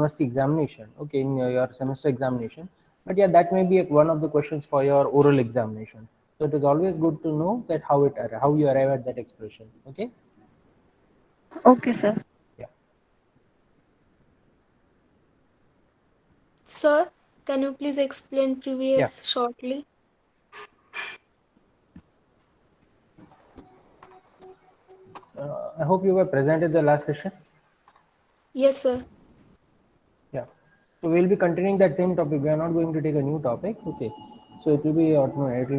semester examination, okay, in your semester examination. But yeah, that may be one of the questions for your oral examination. So it is always good to know that how you arrive at that expression. Okay. Okay, sir. Yeah. Sir, can you please explain Yeah. previous shortly? I hope you were present at the last session. Yes, sir. Yeah. So we'll be continuing that same topic. We are not going to take a new topic. Okay. So it will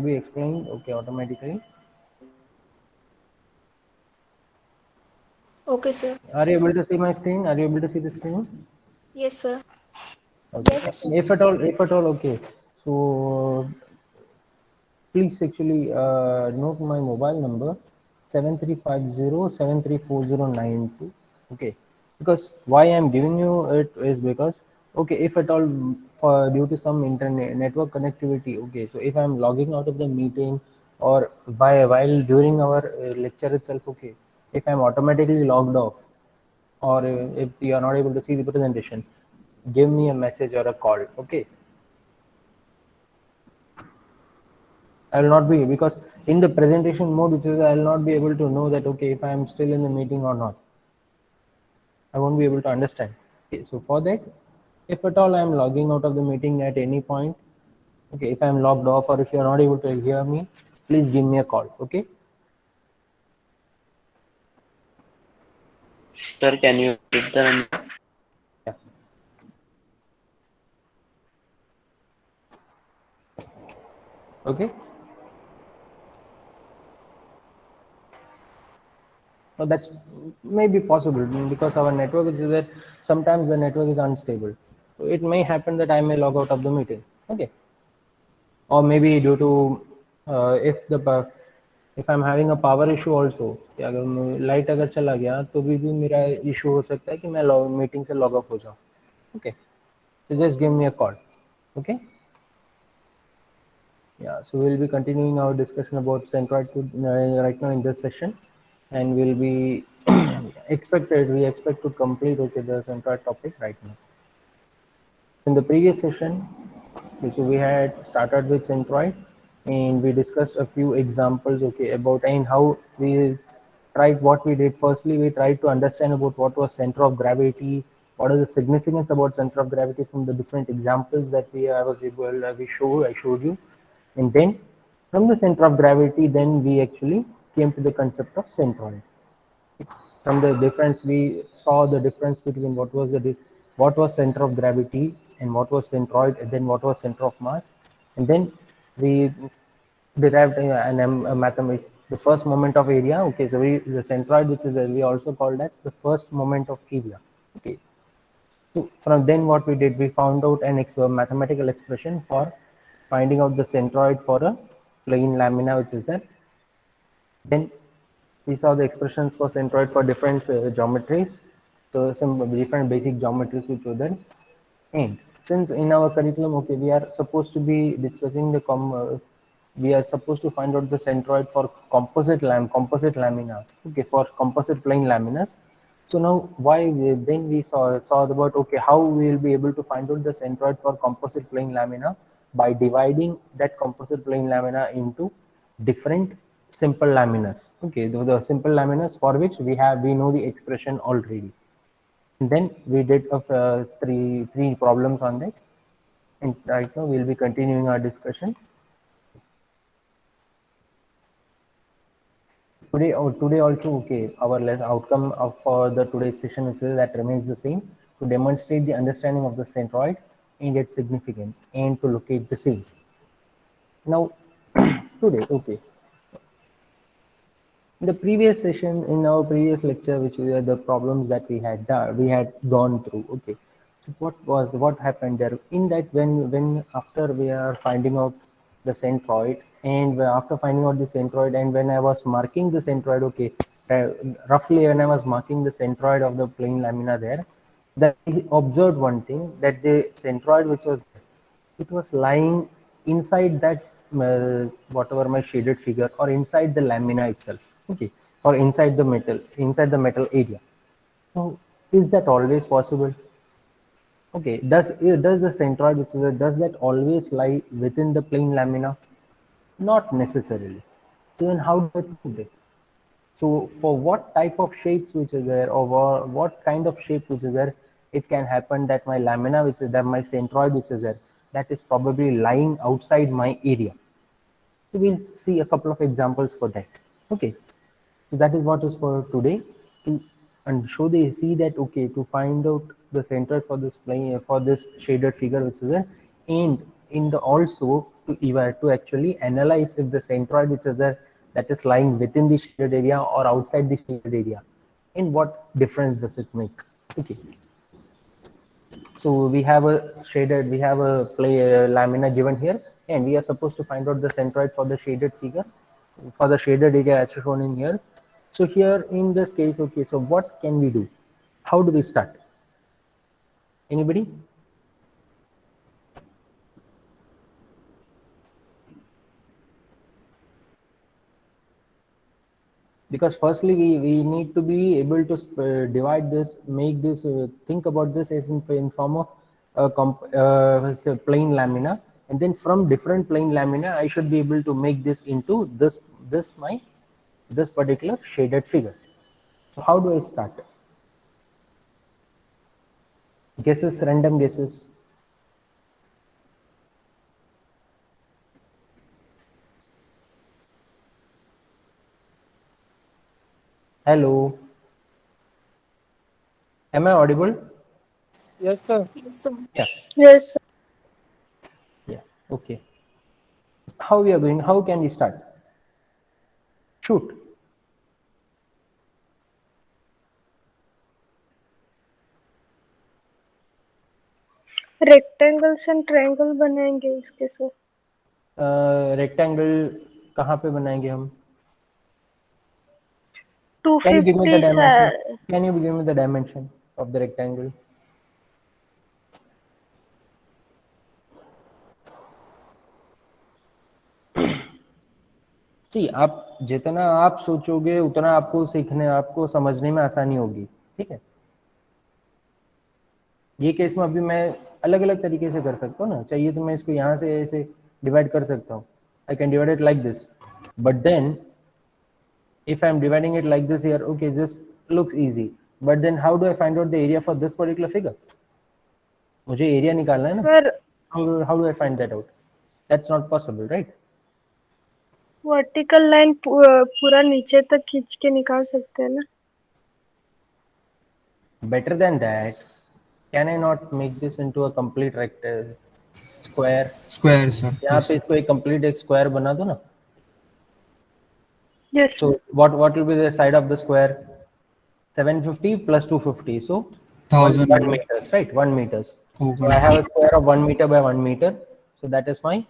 be explained. Okay, automatically. Okay, sir. Are you able to see my screen? Are you able to see the screen? Yes, sir. Okay. If at all, okay. So please actually note my mobile number 7350734092. Okay, because why I'm giving you it is because, okay, if at all, for due to some internet network connectivity, okay, so if I'm logging out of the meeting or by while during our lecture itself, okay, if I'm automatically logged off, or if you are not able to see the presentation, give me a message or a call. Okay, I will not be, because in the presentation mode, which is, I will not be able to know that, okay, if I am still in the meeting or not. I won't be able to understand. Okay, so for that, if at all I am logging out of the meeting at any point, okay, if I am logged off or if you are not able to hear me, please give me a call. Okay. Sir, can you repeat the number? Yeah. Okay. So that's maybe possible, because our network is that sometimes the network is unstable. So it may happen that I may log out of the meeting. Okay. Or maybe due to if I'm having a power issue also, कि अगर light अगर चला गया तो भी मेरा issue हो सकता है कि मैं मीटिंग से लॉग ऑफ हो जाऊँ. Okay, so just give me a call. Okay. Yeah, so we'll be continuing our discussion about centroid right now in this session, and we expect to complete, okay, the centroid topic right now. In the previous session, which we had started with centroid, and we discussed a few examples, okay, about and how we tried what we did. Firstly, we tried to understand about what was center of gravity, what is the significance about center of gravity from the different examples that I showed you, and then from the center of gravity, then we actually came to the concept of centroid. From the difference, we saw the difference between what was center of gravity and what was centroid, and then what was center of mass, and then we derived a mathematics, the first moment of area. Okay, so the centroid, which is we also called as the first moment of area. Okay, so from then what we did, we found out a mathematical expression for finding out the centroid for a plane lamina, which is that. Then we saw the expressions for centroid for different geometries. So some different basic geometries which were there. And since in our curriculum, okay, we are supposed to be discussing we are supposed to find out the centroid for composite laminas. Okay, for composite plane laminas. So now then we saw about, okay, how we will be able to find out the centroid for composite plane lamina by dividing that composite plane lamina into different simple laminas. Okay, the simple laminas for which we know the expression already. And then we did three problems on that, and right now we'll be continuing our discussion. Today also, okay, our outcome of for the today's session is that remains the same: to demonstrate the understanding of the centroid and its significance, and to locate the same. Now, today, okay, in the previous session, in our previous lecture, which were the problems that we had gone through. Okay, so what happened there? In that, when after we are finding out the centroid, and after finding out the centroid, and when I was marking the centroid, okay, uh, roughly when I was marking the centroid of the plane lamina there, that I observed one thing, that the centroid which was there, it was lying inside that whatever my shaded figure, or inside the lamina itself. Okay, or inside the metal area. So is that always possible? Okay, does the centroid, which is does that always lie within the plane lamina? Not necessarily. So then how do I prove it? So for what type of shapes which is there, or what kind of shape which is there, it can happen that my lamina which is there, my centroid which is there, that is probably lying outside my area. So we'll see a couple of examples for that. Okay, so that is what is for today. To and show they see that, okay, to find out the center for this plane, for this shaded figure which is there, and in the also to actually analyze if the centroid which is there, that is lying within the shaded area or outside the shaded area, and what difference does it make. Okay, so we have a shaded, we have a lamina given here, and we are supposed to find out the centroid for the shaded figure, for the shaded area as shown in here. So here in this case, okay, so what can we do? How do we start? Anybody? Because firstly we need to be able to divide this, make this, think about this as in form of say plain lamina, and then from different plain lamina I should be able to make this into this particular shaded figure. So how do I start? Guesses, random guesses. Hello, am I audible? Yes, sir. Yes, sir. Yeah. Yes, Yeah, okay. How we are going, how can we start? Shoot. Rectangles and triangle बनाएंगे इसके sir. Rectangle कहाँ पे बनाएंगे हम? Can you give me the 250 dimension? Sir. Can you give me the dimension of the rectangle? See, आप जितना आप सोचोगे उतना आपको सीखने, आपको समझने में आसानी होगी. ठीक है, ये केस में अभी मैं अलग अलग तरीके से कर सकता हूँ ना. चाहिए तो मैं इसको यहाँ से ऐसे डिवाइड कर सकता हूँ. I can divide it like this, but then if I'm dividing it like this here, okay, this looks easy, but then how do I find out the area for this particular figure? मुझे area निकालना है ना. Sir how do I find that out? That's not possible, right? Vertical line पूरा नीचे तक खींच के निकाल सकते हैं ना. Better than that, can I not make this into a complete rectangle, square? Square, sir. यहाँ Yes. पे इसको एक complete एक square बना दो ना. Yes So what will be the side of the square? 750 plus 250, so 1000. 1 meters, right? 1 meters. Oh, So I have a square of 1 meter by 1 meter, so that is my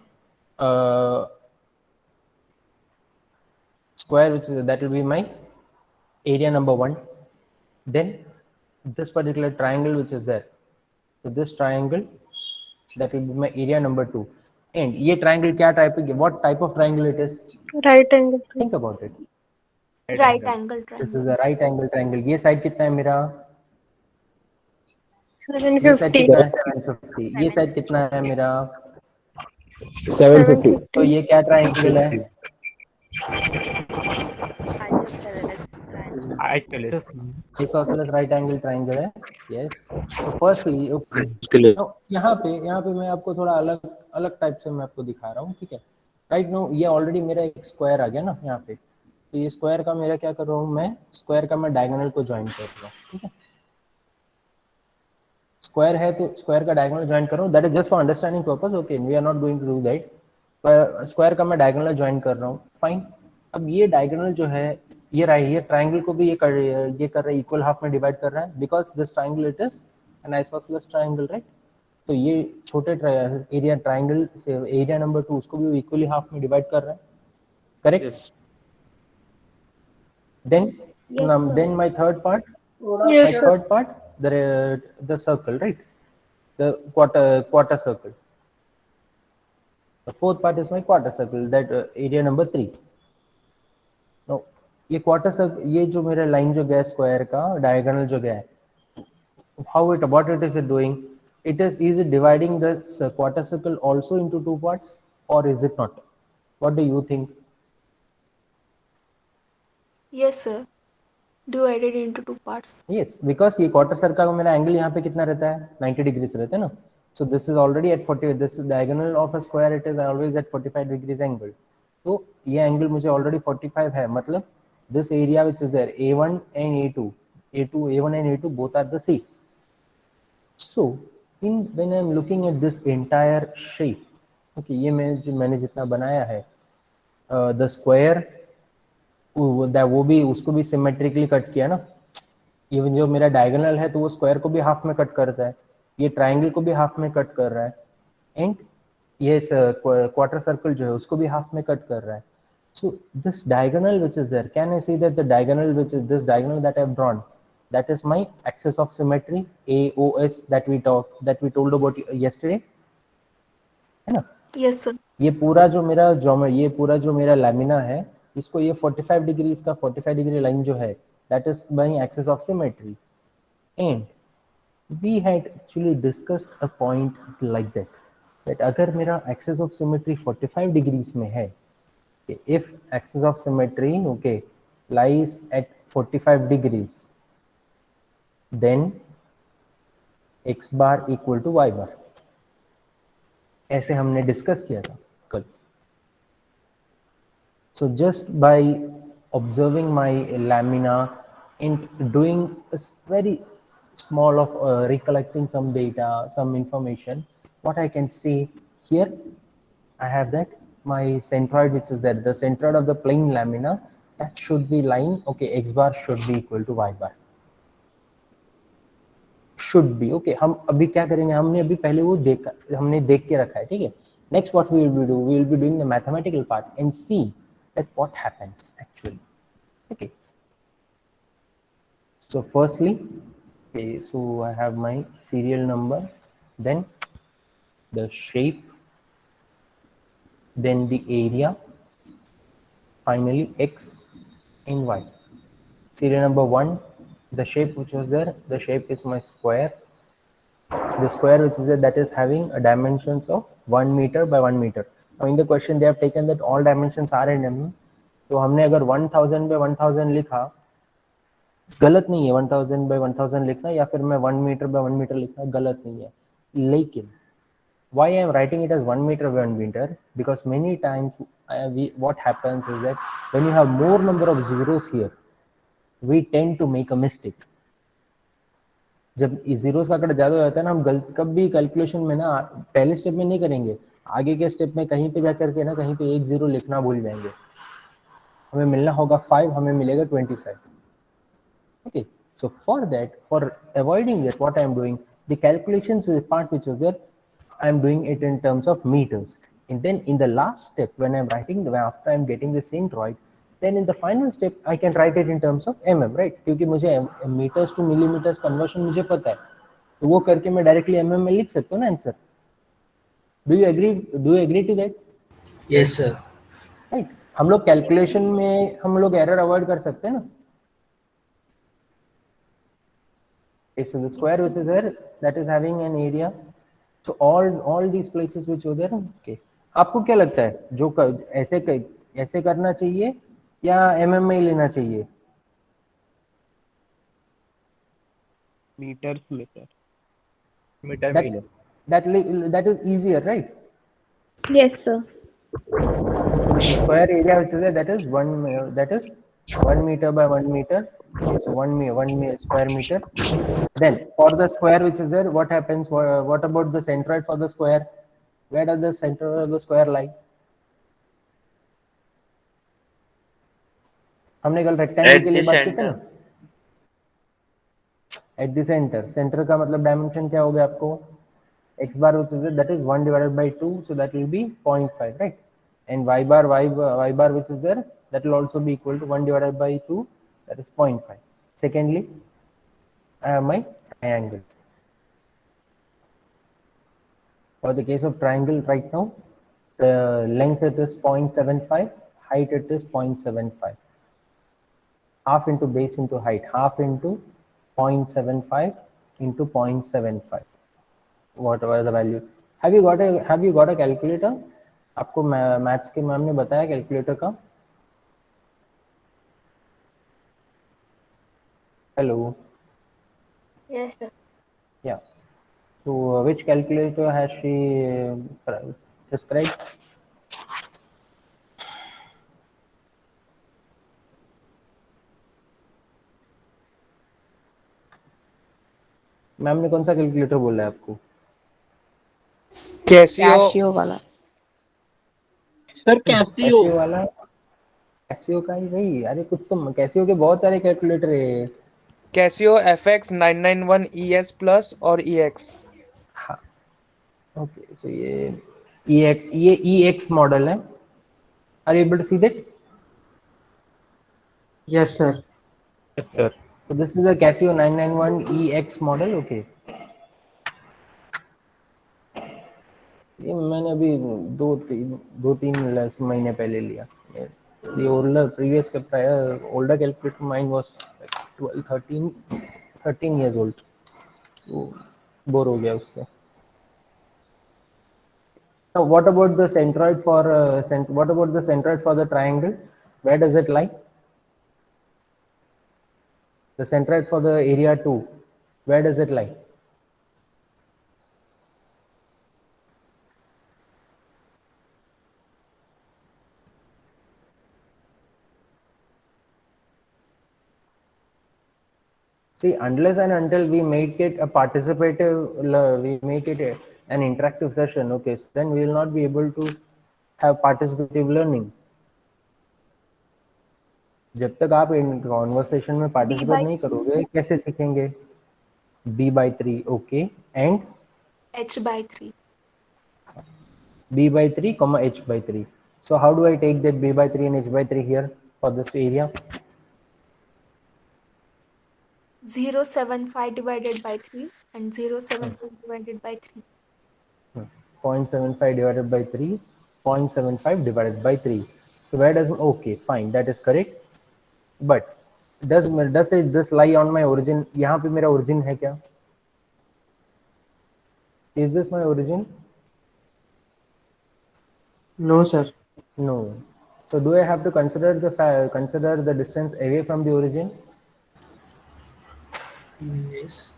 square, which is, that will be my area number 1. Then this particular triangle which is there, so this triangle, that will be my area number 2. And ये triangle क्या type, what type of triangle it is? Right angle. Think about it. Right angle This is triangle. a right angle triangle. ये side कितना है मेरा? ये side 750. कितना है? 750. ये side कितना है मेरा? 750. तो ये क्या triangle है? Isosceles right angle triangle है. Yes. So firstly, okay. Now, यहाँ पे मैं आपको थोड़ा अलग टाइप से मैं आपको दिखा रहा हूँ. ठीक है, राइट नो ये ऑलरेडी मेरा एक स्क्वायर आ गया ना यहाँ पे. तो ये स्क्वायर का मेरा क्या कर रहा हूँ मैं, स्क्वायर का मैं डायगोनल को ज्वाइन कर रहा हूँ. ठीक है, स्क्वायर है तो स्क्वायर का डायगोनल ज्वाइन कर रहा हूँ. That is just for understanding purpose. Okay, we are not going to do that. Square का मैं डायगोनल ज्वाइन कर रहा हूँ. फाइन. अब ये डायगोनल जो है, ये ट्राइंगल को भी ये कर रहा है, इक्वल हाफ में डिवाइड कर रहा है, because this triangle it is an isosceles triangle, right. तो ये छोटे एरिया ट्राइंगल से एरिया नंबर 2 उसको भी इक्वली हाफ में डिवाइड कर रहा है. Correct. then my third part, Yes, sir. the circle, right, the quarter circle. The fourth part is my quarter circle, that area number 3. now ये quarter circle, ये जो मेरा लाइन जो गया स्क्वायर का डायगोनल जो गया है, what it is doing, is it dividing the quarter circle also into two parts, or is it not? What do you think? Yes, sir. Divided into two parts. Yes, because ये quarter circle का मेरा angle यहाँ पे कितना रहता है, 90 degrees रहता है ना. So this is already at 40. This is diagonal of a square. It is always at 45 degrees angle. तो ये एंगल मुझे already 45 है. मतलब this area which is there, A1 and A1 and A2 both are the same. So when I'm looking at this entire shape, okay, ये मैंने जितना बनाया है, the square वो भी उसको भी सिमेट्रिकली कट किया ना. इवन जो मेरा डायगोनल है तो वो स्क्वायर को भी हाफ में कट करता है, ये ट्राइंगल को भी हाफ में कट कर रहा है, एंड ये क्वार्टर सर्कल जो है उसको भी हाफ में कट कर रहा है. So this diagonal which is there, can I see that the diagonal which is this diagonal that I have drawn, that is my axis of symmetry AOS that we told about yesterday, है ना. Yes, sir. ये पूरा जो मेरा lamina है, इसको ये 45 degree, इसका 45 डिग्री लाइन जो है, that is my axis of symmetry. And we had actually discussed a point like that अगर मेरा axis of symmetry 45 degrees में है, if axis of symmetry okay lies at 45 degrees, then x bar equal to y bar, ऐसे हमने discuss किया था कल. So just by observing my lamina and doing a very small of recollecting some data, some information, what I can say here, I have that my centroid which is there, the centroid of the plane lamina, that should be lying, okay, x bar should be equal to y bar, should be okay. हम अभी क्या करेंगे, हमने अभी पहले वो देखा, हमने देख के रखा है, ठीक है. Next what we will be doing the mathematical part and see that what happens actually. Okay, so firstly, okay, so I have my serial number, then the shape, then the area, finally x and y. Serial number 1, the shape which was there, the shape is my square. The square which is there, that is having a dimensions of 1 meter by 1 meter. Now in the question they have taken that all dimensions are in mm. तो हमने अगर 1000 by 1000 लिखा, गलत नहीं है 1000 by 1000 लिखना, या फिर मैं 1 मीटर by 1 मीटर लिखना गलत नहीं है. लेकिन why I am writing it as 1 meter by 1 meter, because many times what happens is that when you have more number of zeros here, we tend to make a mistake. जब zeros का आंकड़ा ज्यादा हो जाता है ना, हम कभी कैलकुलेशन में ना पहले स्टेप में नहीं करेंगे, आगे के स्टेप में कहीं पे जाकर के ना कहीं पे 1 0 लिखना भूल जाएंगे. हमें मिलना होगा 5, हमें मिलेगा 25. Okay, so for avoiding that, what I am doing, the calculations with the part which is there, I am doing it in terms of meters, and then in the last step when I am writing after I am getting the centroid, then in the final step I can write it in terms of mm, right? क्योंकि मुझे meters to millimeters conversion मुझे पता है, तो वो करके मैं directly mm में लिख सकता हूँ ना answer. Do you agree to that? Yes, sir. Right, हम लोग कैलकुलेशन में हम लोग एरर अवॉइड कर सकते हैं ना. Okay, so the square which is there, that is having an area. So all these places which are there, okay. आपको क्या लगता है, जो ऐसे करना चाहिए या mm में ही लेना चाहिए? मीटर्स में सर, मीटर में लो. That is easier, right? Yes, sir. The square area which is there, that is 1 meter by 1 meter. Okay, so 1 square meter. Then for the square which is there, what happens? What about the centroid for the square? Where does the centroid of the square lie? हमने कल rectangle के लिए बात की थी ना. At the centre. Centre का मतलब डायमेंशन क्या हो गया आपको? x bar which is that is 1 divided by 2, so that will be 0.5, right? And y bar which is there, that will also be equal to 1 divided by 2, that is 0.5. Secondly, I have my triangle. For the case of triangle right now, the length it is 0.75, height it is 0.75. Half into base into height, half into 0.75 into 0.75. whatever the value. Have you got a calculator? आपको maths के ma'am ने बताया calculator का? Hello. Yes, sir. Yeah. So which calculator has she prescribed? Ma'am ने कौन सा calculator बोला है आपको? कैसियो वाला सर कैसियो वाला? कैसियो का ही भाई? अरे कुछ तो कैसियो के बहुत सारे कैलकुलेटर है। कैसियो FX 991 ES प्लस और EX। हाँ, ओके, सो ये EX मॉडल है। Are you able to see that? Yes sir. Yes, sir. So this is a Casio 991 EX model. Okay. ये मैंने अभी दो तीन महीने पहले लिया। The older previous older calculator mine was like 12 13 years old. तो बोर हो गया उससे। Now what about the centroid for the triangle? Where does it lie? The centroid for the area 2, where does it lie? See, unless and until we make it a we make it an interactive session, okay, so then we will not be able to have participative learning. जब तक आप in conversation में participate नहीं करोगे कैसे सीखेंगे? b/3, okay, and h/3. b/3, h/3. So how do I take that b/3 and h/3 here for this area? 0.75 divided by 3 and 0.75 divided by 3. 0.75 divided by 3, 0.75 divided by 3. So where does, okay, fine, that is correct. But does this lie on my origin? यहाँ पे मेरा origin है क्या? Is this my origin? No sir. No. So do I have to consider the distance away from the origin? Yes.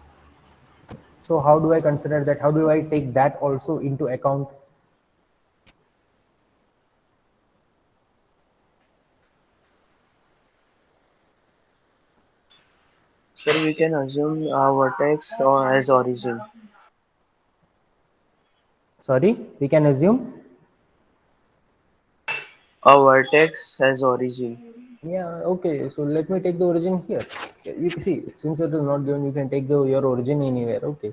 So how do I consider that? How do I take that also into account? Sir, we can assume our vertex as origin. Sorry, we can assume. A vertex as origin. Yeah, okay, so let me take the origin here. You can see, since it is not given, you can take your origin anywhere. Okay,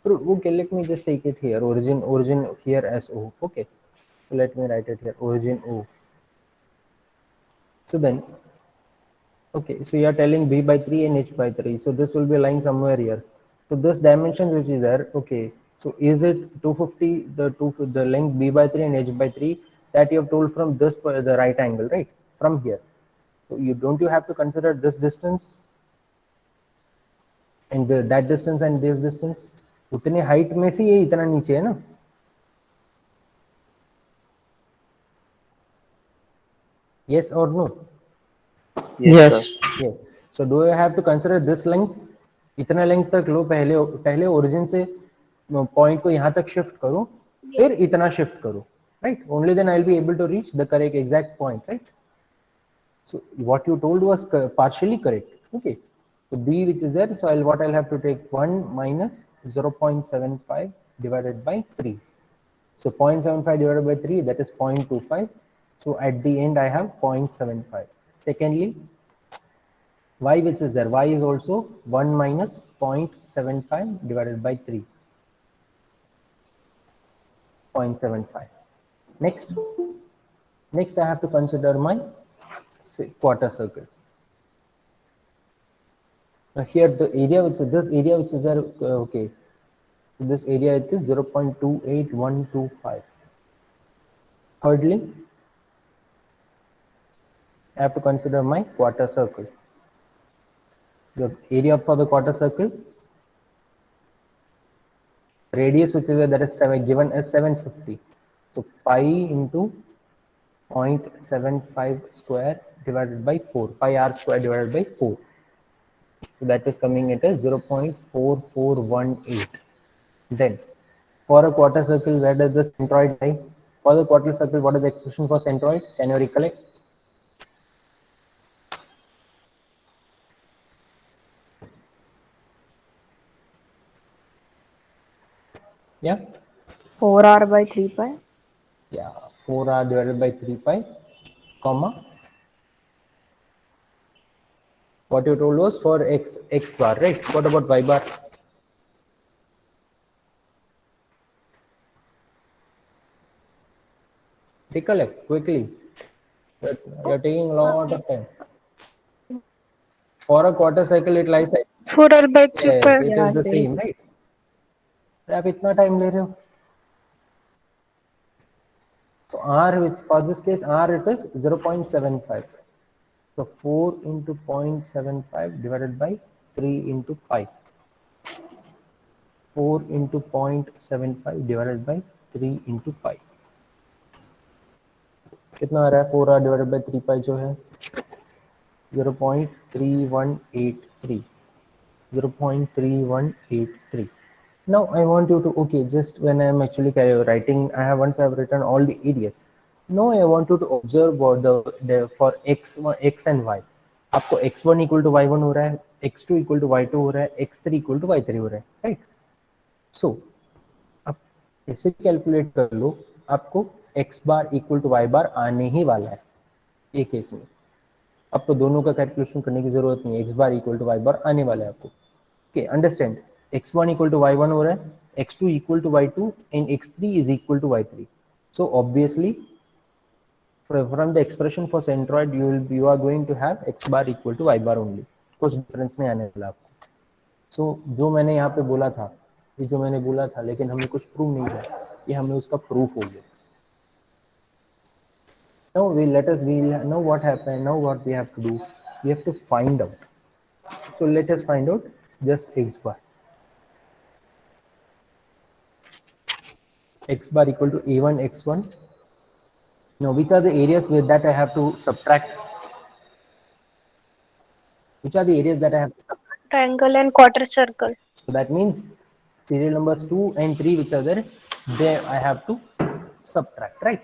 okay, let me just take it here. Origin here as O. Okay, so let me write it here. Origin O. So then, okay, so you are telling b/3 and h/3. So this will be lying somewhere here. So this dimension which is there, okay. So is it 250, the length b/3 and h/3 that you have told from this the right angle, right? From here. So you have to consider this distance and that distance and this distance. उतने height में से ये इतना नीचे है ना? Yes or no? Yes, sir. Yes. So do I have to consider this length? इतना length तक लो, पहले origin से point को यहाँ तक shift करो, फिर इतना shift करो, right? Only then I'll be able to reach the correct exact point, right? So what you told was partially correct. Okay. So b which is there, so what I'll have to take 1 minus 0.75 divided by 3. So 0.75 divided by 3, that is 0.25. So at the end I have 0.75. Secondly, y which is there, y is also 1 minus 0.75 divided by 3. 0.75. Next I have to consider my quarter circle. Now here the area which is this area which is there, okay, so this area it is 0.28125. Thirdly, I have to consider my quarter circle. The area for the quarter circle, radius which is that is 7 given as 750. So pi into 0.75 square divided by 4, pi r square divided by 4. So that is coming at as 0.4418. Then for a quarter circle, where does the centroid lie? For the quarter circle, what is the expression for centroid? Can you recollect? Yeah? 4r by 3 pi. Yeah, 4r divided by 3 pi, comma. What you told was for x bar, right? What about y bar? Recollect quickly. You're taking a lot of time. For a quarter circle, it lies at 4r by 3 yes, pi. it Yeah, is the same. same, right? आप इतना time ले रहे हो? So r, which for this case r it is 0.75. So 4 into 0.75 divided by 3 into pi. 4 into 0.75 divided by 3 into pi. कितना आ रहा है 4r divided by 3 pi जो है 0.3183. 0.3183. Now I want you to, okay, just when I am actually writing, once I have written all the areas. Now I want you to observe what the for x and y. आपको x1 equal to y1 हो रहा है, x2 equal to y2 हो रहा है, x3 equal to y3 हो रहा है, right? So अब ऐसे कैलकुलेट कर लो, आपको x bar equal to y बार आने ही वाला है एक केस में. आपको दोनों का कैलकुलेशन करने की जरूरत नहीं है, x bar equal to y बार आने वाला है आपको. Okay, understand, x1 equal to y1 हो रहा है, x2 equal to y2 and x3 is equal to y3. So obviously from the expression for centroid you are going to have x bar equal to y bar only. कुछ difference नहीं आने वाला आपको. So जो मैंने यहाँ पे बोला था, ये जो मैंने बोला था लेकिन हमने कुछ प्रूव नहीं किया, ये हमें उसका प्रूफ हो गया. Now now what happened, now what we have to do, we have to find out. So let us find out just x bar. X bar equal to a1 x1. Now which are the areas with that I have to subtract? Which are the areas that I have to subtract? Triangle and quarter circle. So that means serial numbers 2 and 3 which are there I have to subtract, right?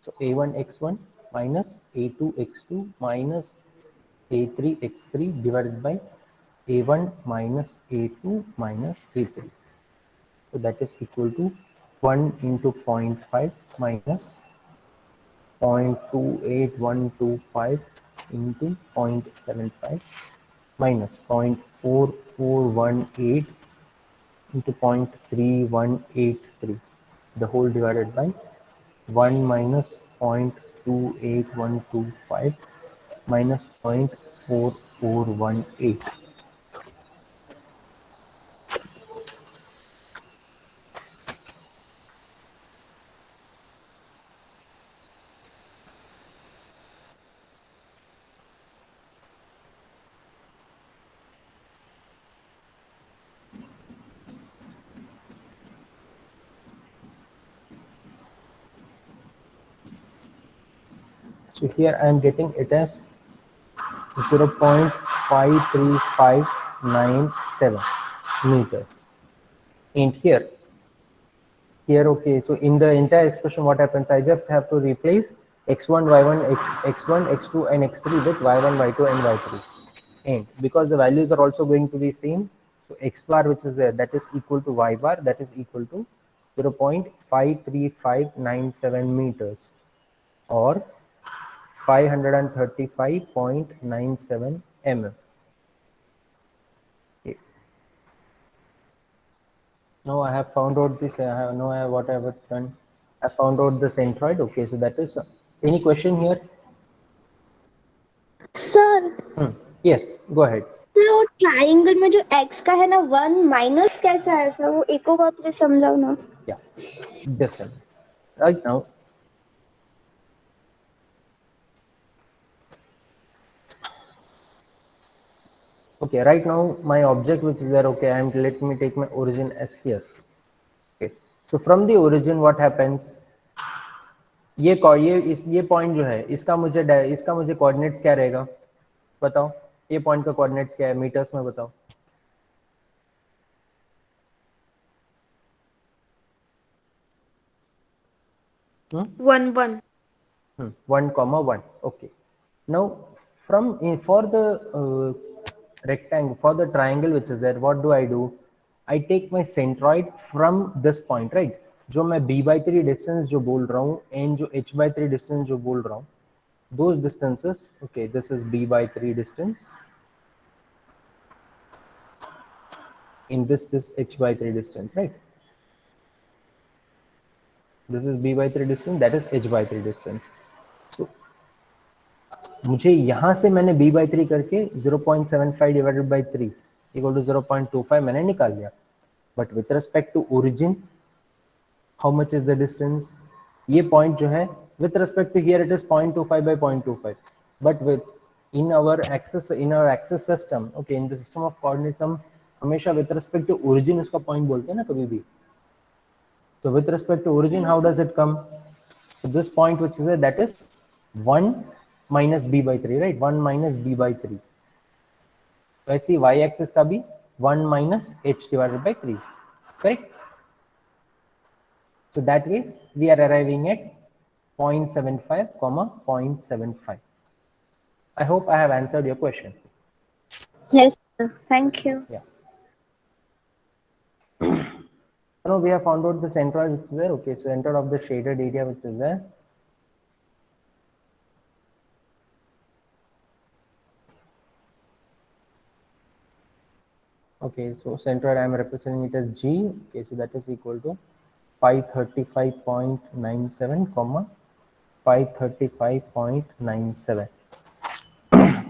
So a1 x1 minus a2 x2 minus a3 x3 divided by a1 minus a2 minus a3. So that is equal to 1 into 0.5 minus 0.28125 into 0.75 minus 0.4418 into 0.3183, the whole divided by 1 minus 0.28125 minus 0.4418. So here I am getting it as 0.53597 meters. And here, okay, so in the entire expression what happens, I just have to replace x1 y1 x1 x2 and x3 with y1 y2 and y3. And because the values are also going to be same, so x bar which is there, that is equal to y bar, that is equal to 0.53597 meters or 535.97 mm. Okay. Now I have found out this. What I have done. I found out the centroid. Okay, so that is. Any question here? Sir Yes, go ahead. वो triangle में जो x का है ना 1 minus कैसा है sir, वो एक बार प्लीज समझाओ ना. Yeah, just a minute. Right now. Okay, right now my object which is there, okay, let me take my origin as here. Okay, so from the origin what happens, ये point जो है इसका मुझे coordinates क्या रहेगा, बताओ, ये point का कोऑर्डिनेट्स क्या है मीटर्स में, बताओ। 1 1. 1, 1. Okay, now for the rectangle, for the triangle which is there, what do? I take my centroid from this point, right? जो मैं b/3 डिस्टेंस जो बोल रहा हूँ एंड जो h/3 डिस्टेंस जो बोल रहा हूँ, those distances, okay, this is b/3 distance, in this h/3 distance, right? This is b/3 distance, that is h/3 distance. So मुझे यहाँ से मैंने b/3 करके 0.75 डिवाइडेड बाई 3 इक्वल टू 0.25 मैंने निकाल लिया, but with respect to origin how much is the distance, ये point जो है with respect to here it is 0.25 by 0.25, but within our axes system, okay, in the system of coordinates हम हमेशा with respect to origin उसका point बोलते हैं ना कभी भी। So with respect to origin, how does it come? So this point which is there, that is 1 minus b/3, right? 1 minus b/3. So I see y-axis का भी 1 minus h divided by 3, correct? So that means we are arriving at 0.75, 0.75. I hope I have answered your question. Yes, sir. Thank you. Yeah. Now we have found out the centroid which is there. Okay, so center of the shaded area which is there. Okay, so centroid I am representing it as G. Okay, so that is equal to 535.97, 535.97.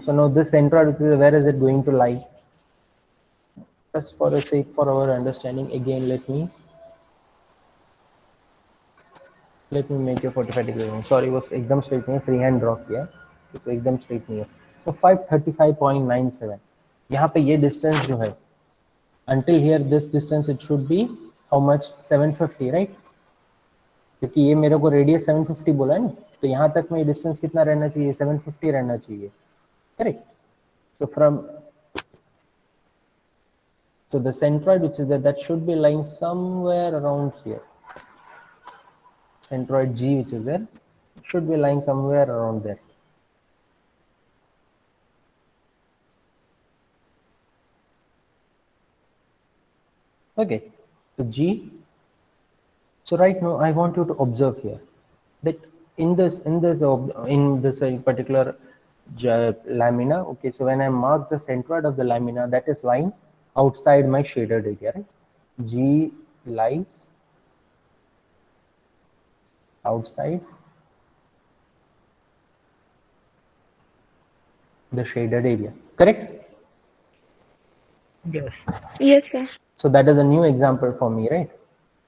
So now this centroid which is there, where is it going to lie? Just for the sake for our understanding, again let me make a 45 degree line. Sorry, was एकदम straight नहीं है, free hand draw किया, तो एकदम straight नहीं है। तो 535.97, यहाँ पे ये distance जो है, until here this distance it should be how much, 750, right? क्योंकि ये मेरे को रेडियस 750 बोला है ना, तो यहाँ तक में ये डिस्टेंस कितना रहना चाहिए, 750 रहना चाहिए, correct? So the centroid which is there, that should be lying somewhere around here. Centroid G which is there should be lying somewhere around there. Okay, so G. So right now I want you to observe here that in this particular lamina, okay, so when I mark the centroid of the lamina, that is lying outside my shaded area, right? G lies outside the shaded area, correct? Yes. Yes, sir. So that is a new example for me, right?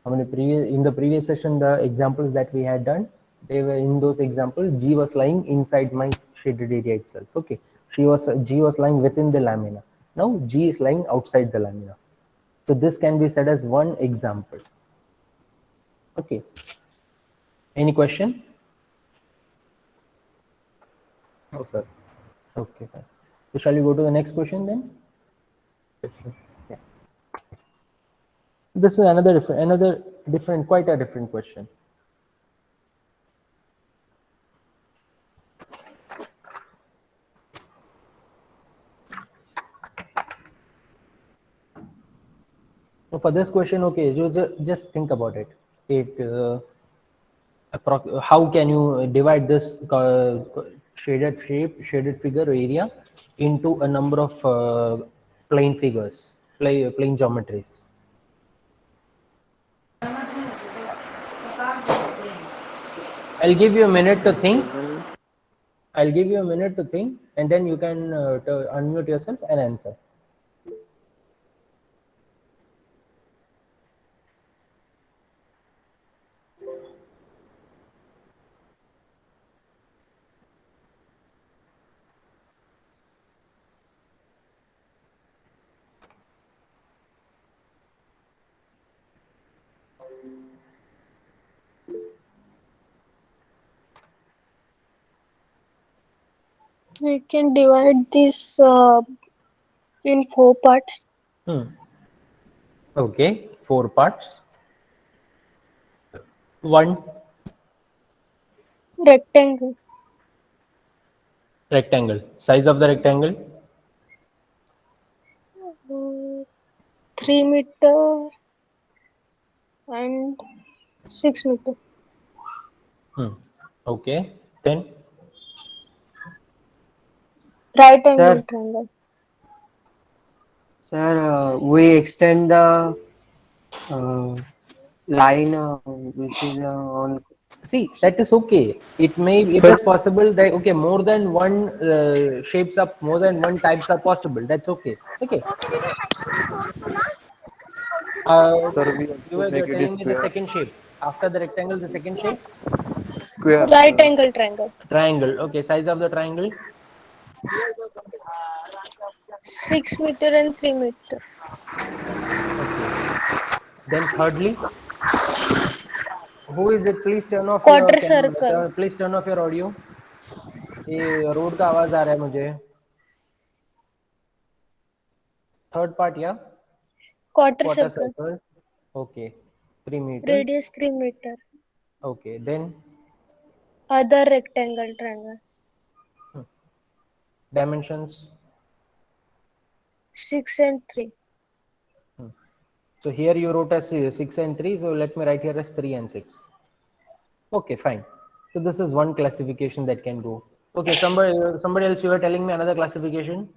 In the previous session, the examples that we had done, they were in those examples, G was lying inside my shaded area itself. Okay, G was lying within the lamina. Now G is lying outside the lamina. So this can be said as one example. Okay. Any question? No, sir. Okay, fine. So shall we go to the next question then? Yes, sir. Yeah. This is another different, quite a different question. So for this question, okay, just think about it. How can you divide this shaded figure area into a number of plane figures, plane geometries? I'll give you a minute to think. I'll give you a minute to think, and then you can unmute yourself and answer. We can divide this in 4 parts. Okay, 4 parts. One Rectangle. rectangle. Size of the rectangle? 3 meter and 6 meter. Okay. Then Right angle Sir, triangle. sir, we extend the line which is on. see, that is okay. It So, is possible that okay, more than one shapes up, more than one types are possible. That's okay. Okay. Uh, Sir, we you also were make it telling me the square. second shape. After the rectangle, the second shape? Square. Right angle triangle. Triangle. Okay, size of the triangle? 6 meter and 3 meter. Okay. Then thirdly, who is it? Please turn off your Quarter circle. camera. Please turn off your audio. ये road का आवाज आ रहा है मुझे. Third part, yeah? Quarter Quarter circle. circle. Okay. 3 meters. Radius 3 meter. Okay. Then Other rectangle triangle. dimensions. 6 and 3. So here you wrote as 6 and 3. So let me write here as 3 and 6. Okay, fine. So this is one classification that can go. Okay, somebody else, you were telling me another classification.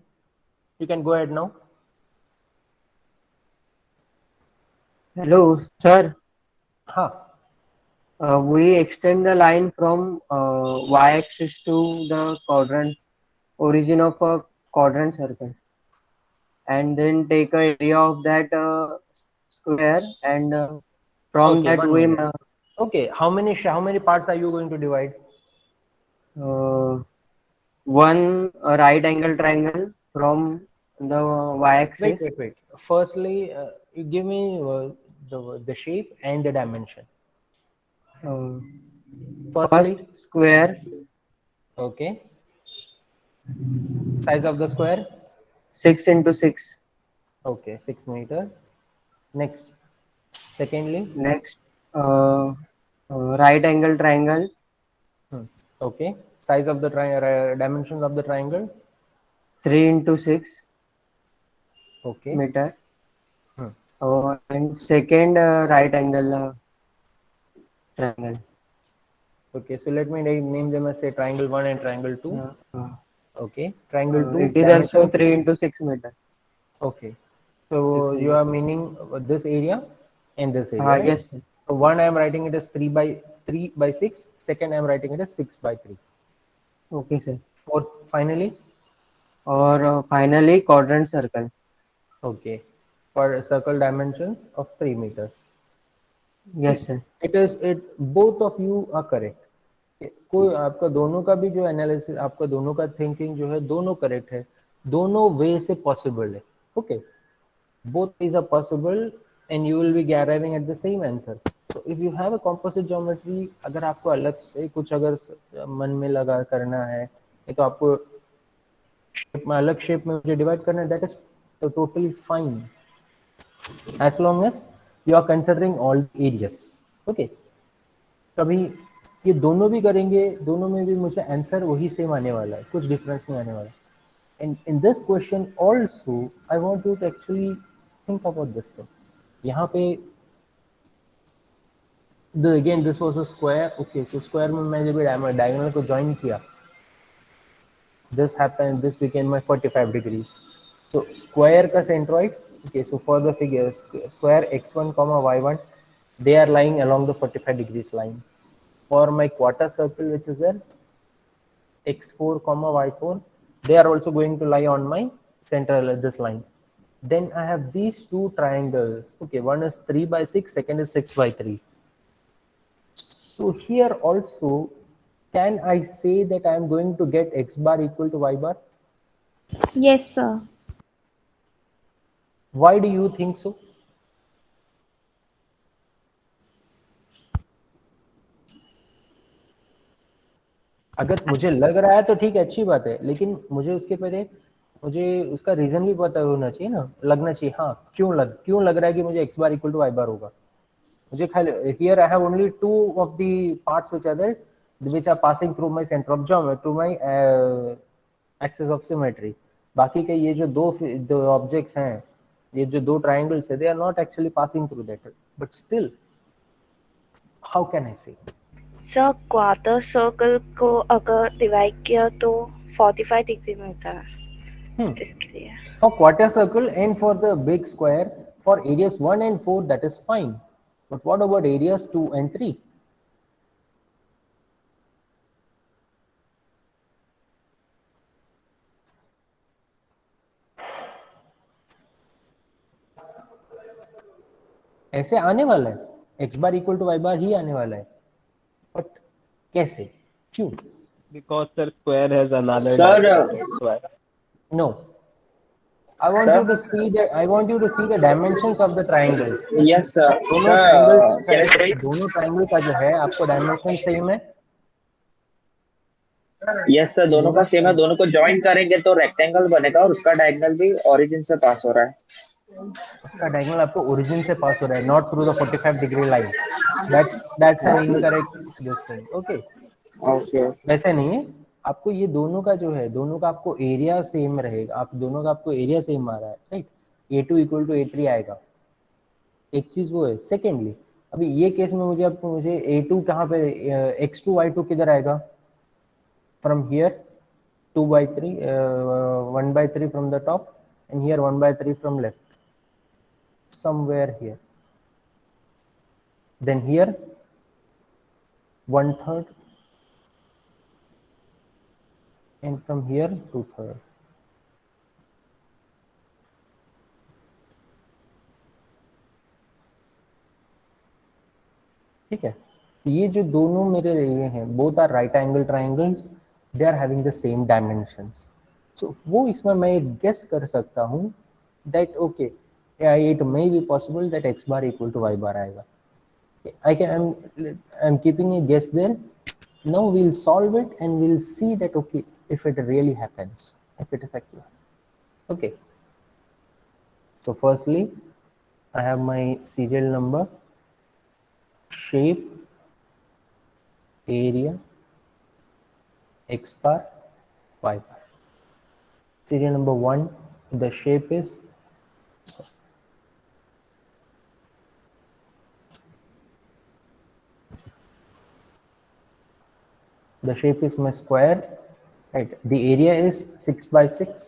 You can go ahead now. hello, sir. Huh. We extend the line from y-axis to the quadrant origin of a quadrant circle, and then take a area of that square, and from Okay, that one we minute. Okay, how many parts are you going to divide? one right angle triangle from the y-axis. Wait. Firstly, you give me the shape and the dimension. Uh, First Firstly, square, okay. Size of the square? 6 into 6. Okay, 6 meter. Next. Secondly, Next, right angle triangle, okay. Size of the triangle, dimensions of the triangle? 3 into 6 Okay. meter. Hmm. And second, right angle triangle. Okay, so let me name them as say triangle 1 and triangle 2. Okay, triangle 2 It is dimension. also 3 into 6 meter. Okay, so you are meaning this area and this area, right? Yes, sir. So one I am writing it as 3 by 6. Second I am writing it as 6 by 3. Okay, sir. Fourth, finally, Or finally, quadrant circle. okay, for circle dimensions of 3 meters. Yes, sir. It both of you are correct. कोई आपका दोनों का भी जो analysis, आपका दोनों का thinking जो है दोनों करेक्ट है, दोनों वे से पॉसिबल है. Okay, both ways are possible and you will be arriving at the same answer. So if you have a composite geometry, अगर आपको अलग से कुछ अगर मन में लगा करना है, तो आपको शेप में अलग शेप में मुझे डिवाइड करना है, that is totally fine as long as you are considering all areas. Okay, कभी ये दोनों भी करेंगे, दोनों में भी मुझे आंसर वही सेम आने वाला है, कुछ डिफरेंस नहीं आने वाला. And in this question also, I want you to actually think about this thing. यहाँ पे again this was a square. Okay, so square में मैं जब diagonal को join किया, this happened, this became my 45 degrees. So square का centroid. Okay, so for the figure square x1 comma y1, they are lying along the 45 degrees line. For my quarter circle, which is there, x4 comma y4, they are also going to lie on my central this line. Then I have these two triangles. Okay, one is 3 by 6, second is 6 by 3. So here also, can I say that I am going to get x bar equal to y bar? Yes, sir. Why do you think so? अगर मुझे लग रहा है तो ठीक है, अच्छी बात है, लेकिन मुझे उसके पहले मुझे उसका रीजन भी पता होना चाहिए ना, लगना चाहिए हाँ क्यों लग रहा है कि मुझे x bar equal to y bar होगा। मुझे खाली here I have only two of the parts which are there which are passing through my centre of geometry to my axis of symmetry. बाकी के ये जो दो ऑब्जेक्ट्स हैं, ये जो दो ट्रायंगल्स है, they are not actually passing through that, but still how can I say. Sir quarter circle को अगर डिवाइड किया तो 45 डिग्री मिलता है इसके लिए। For quarter circle and for the big square, for areas 1 and 4, that is fine. But what about areas 2 and 3? ऐसे आने वाला है, x bar equal to y bar ही आने वाला है, बट कैसे, क्यों? Because sir, square has another Sir, dimension. Square. No, I want Sir? you to see the dimensions of the triangles. Yes, sir. दोनों Sir, triangles can I say? दोनों triangle का जो है आपको डायमेंशन सेम है। Yes sir, दोनों का same है। दोनों को ज्वाइन करेंगे तो रेक्टेंगल बनेगा और उसका डायगोनल भी ओरिजिन से पास हो रहा है। उसका डायगोनल आपको ओरिजिन से पास हो रहा है, not through the 45 degree line. That's an incorrect this thing. Okay, okay, वैसे नहीं है, आपको ये दोनों का जो है, दोनों का आपको एरिया सेम रहेगा, आप दोनों का आपको एरिया सेम आ रहा है, right. A2 equal to A3 आएगा, एक चीज वो है। सेकेंडली, अभी ये केस में मुझे A2 कहाँ पे, x2 y2 किधर आएगा, from here 2/3 1/3 from the top and here 1/3 from left, somewhere here, then here 1/3 and from here 2/3. ठीक है, ये जो दोनों मेरे ये हैं, both are right angle triangles, they are having the same dimensions. So वो इसमें मैं एक गेस कर सकता हूँ that okay, it may be possible that x bar equal to y bar आएगा। I'm keeping a guess there. Now we'll solve it and we'll see that okay, if it really happens, if it is actually. Okay. So firstly, I have my serial number, shape, area, x bar, y bar. Serial number 1, the shape is my square, right? The area is 6/6.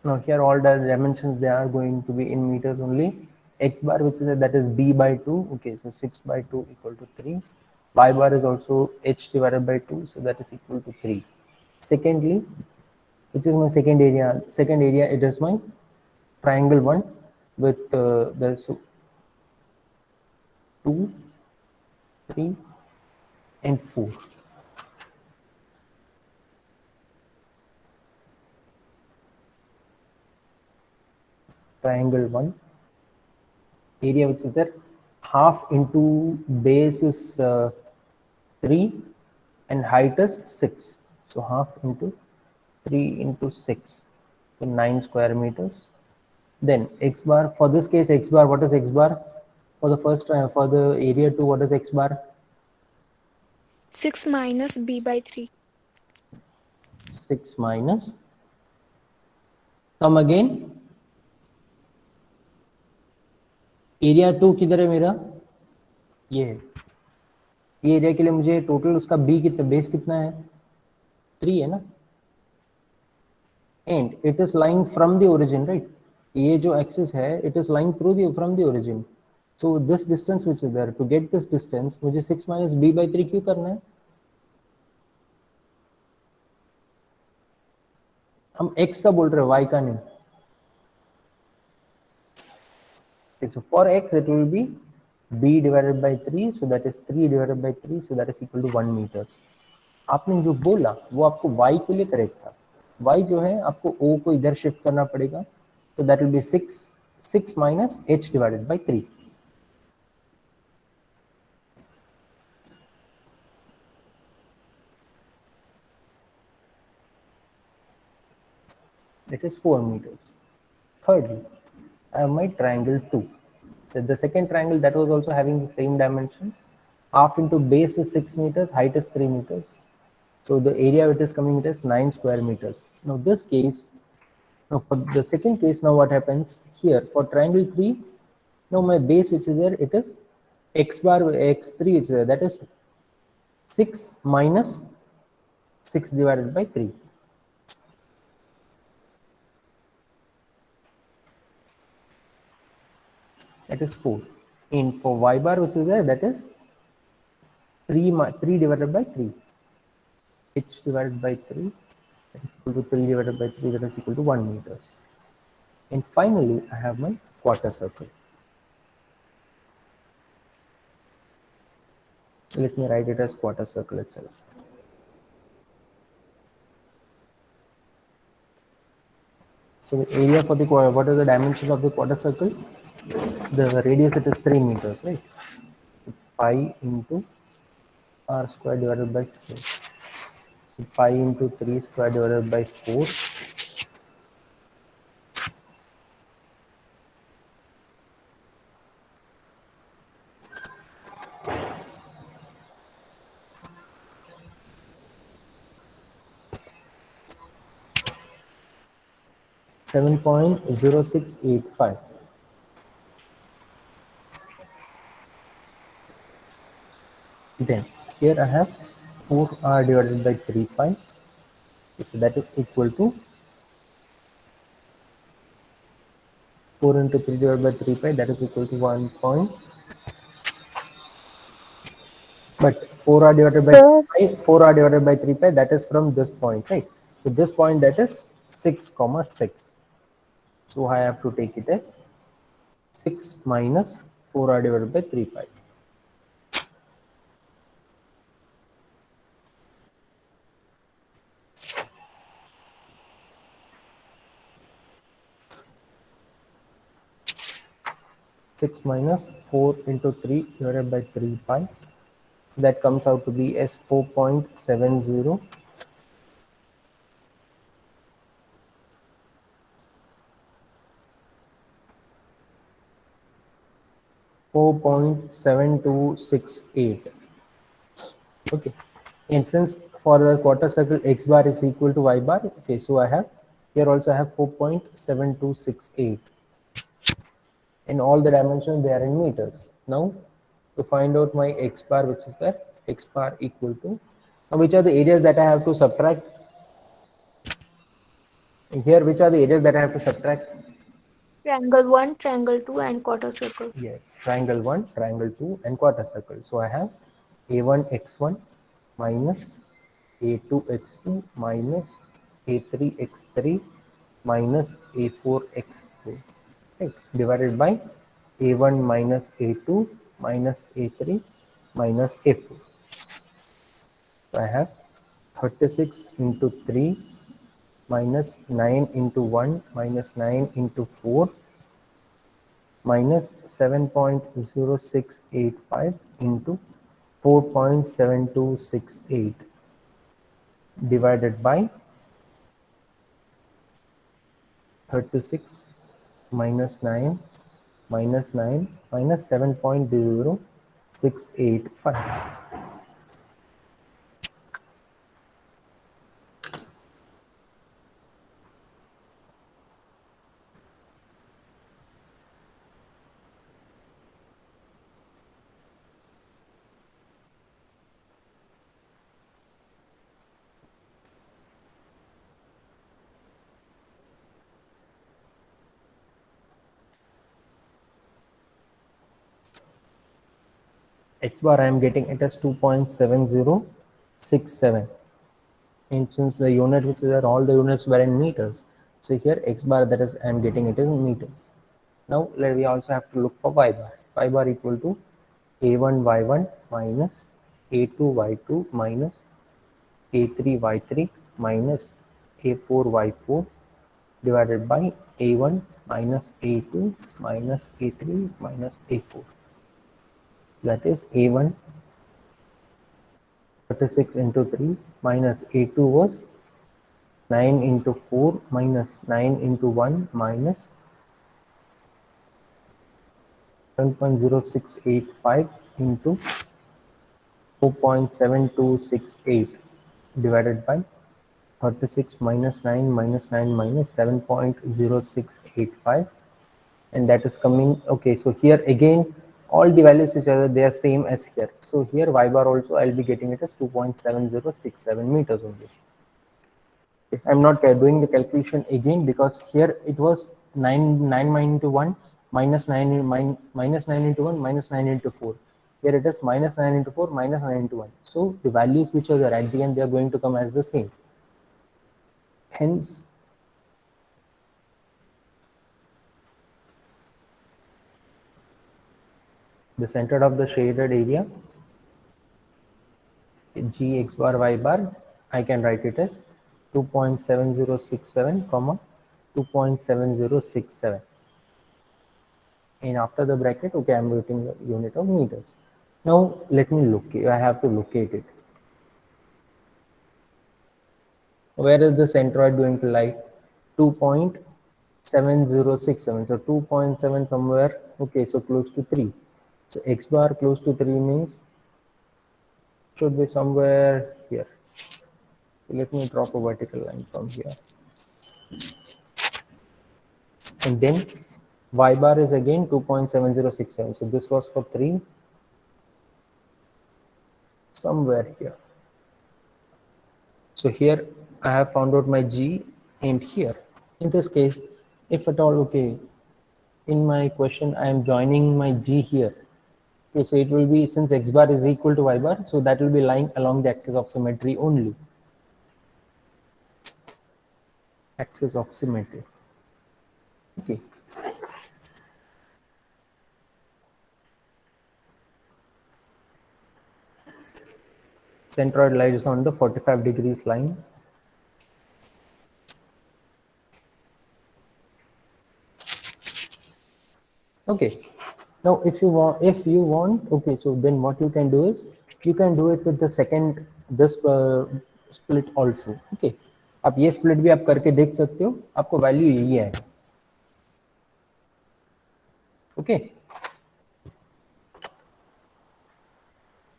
Now here all the dimensions, they are going to be in meters only. X bar, which is that is b/2. Okay, so 6/2 equal to 3. Y bar is also h divided by 2, so that is equal to 3. Secondly, which is my second area? Second area, it is my triangle 1 with the 2, 3 and 4. Triangle 1, area which is there, half into base is 3 and height is 6. So half into 3 into 6, so 9 square meters. Then x bar, for this case x bar, what is x bar? For the first time, for the area 2, what is x bar? 6 minus b/3. 6 minus, come again, area 2 किधर है मेरा, ये है। ये area के लिए मुझे total उसका b कितना, बेस कितना है, 3 है ना, and it is lying from the origin, right. ये जो एक्सिस है, it is lying through the from the origin. So this distance which is there, to get this distance मुझे 6 minus b/3 क्यों करना है, हम x का बोल रहे हैं, y का नहीं। Okay, so for x it will be b divided by 3, so that is 3 divided by 3, so that is equal to 1 meters. आपने जो बोला वो आपको y के लिए करेक्ट था। y जो है आपको o को इधर शिफ्ट करना पड़ेगा, तो that will be 6 6 minus h divided by 3. That is 4 meters. Thirdly, I have my triangle 2. So the second triangle that was also having the same dimensions. Half into base is 6 meters, height is 3 meters. So the area it is coming it is 9 square meters. Now this case, now for the second case, now what happens here for triangle 3, now my base which is there, it is x bar x3 is there, that is 6 minus 6 divided by 3. That is 4. And for y bar which is there, that is 3 divided by 3. H divided by 3, that is equal to 3 divided by 3, that is equal to 1 meters. And finally, I have my quarter circle. Let me write it as quarter circle itself. So the area for the quarter, what are the dimensions of the quarter circle? The radius it is 3 meters, right? Pi into r square divided by 4. So pi into 3 square divided by 4. .0685. Then here I have 4r divided by 3 pi. So that is equal to 4 into 3 divided by 3 pi, that is equal to 1 point. But 4r divided by 3 pi, 4r divided by 3 pi, that is from this point, right? So this point, that is 6 comma 6. So I have to take it as 6 minus 4r divided by 3 pi. Six minus 4 into 3 divided by 3 pi. That comes out to be as 4.70. .7268. Okay, and since for the quarter circle x bar is equal to y bar, okay, so I have here also I have 4.7268. In all the dimensions they are in meters. Now to find out my x bar, which is that x bar equal to, now which are the areas that I have to subtract? Here which are the areas that I have to subtract? Triangle 1, triangle 2, and quarter circle. Yes, triangle 1, triangle 2, and quarter circle. So I have a1x1 minus a2x2 minus a3x3 minus a4x4, right, divided by a1 minus a2 minus a3 minus a4. So I have 36 into 3 minus 9 into 1 minus 9 into 4 minus 7.0685 into 4.7268 divided by 36 minus 9 minus 9 minus 7.0685. X bar I am getting it as 2.7067, and since the unit which is there, all the units were in meters, so here x bar, that is I am getting it in meters. Now we also have to look for y bar. Y bar equal to a1y1 minus a2y2 minus a3y3 minus a4y4 divided by A1 minus A2 minus A3 minus A4. That is A1 36 into 3 minus A2 was 9 into 4 minus 9 into 1 minus 7.0685 into 4.7268 divided by 36 minus 9 minus 9 minus 7.0685, and that is coming. Okay, so here again all the values which are they are same as here. So here y bar also I'll be getting it as 2.7067 meters only. Okay, I'm not doing the calculation again because here it was 9 into 1 minus 9 minus 9 into 1 minus 9 into 4. Here it is minus 9 into 4 minus 9 into 1. So the values which are there at the end, they are going to come as the same. Hence, the center of the shaded area G x bar y bar, I can write it as 2.7067 comma 2.7067, and after the bracket, okay, I'm writing the unit of meters. Now let me locate. I have to locate it. Where is the centroid going to lie? 2.7067. So 2.7 somewhere. Okay, so close to 3. So x bar close to 3 means should be somewhere here. So let me drop a vertical line from here. And then y bar is again 2.7067. So this was for 3 somewhere here. So here I have found out my G, and here in this case, if at all, okay, in my question I am joining my G here. Okay, so it will be, since x bar is equal to y bar, so that will be lying along the axis of symmetry only. Axis of symmetry. Okay. Centroid lies on the 45 degrees line. Okay. Now, if you want, okay, so then what you can do is you can do it with the second this split also. Okay, आप ये split भी आप करके देख सकते हो, आपको value यही है. Okay.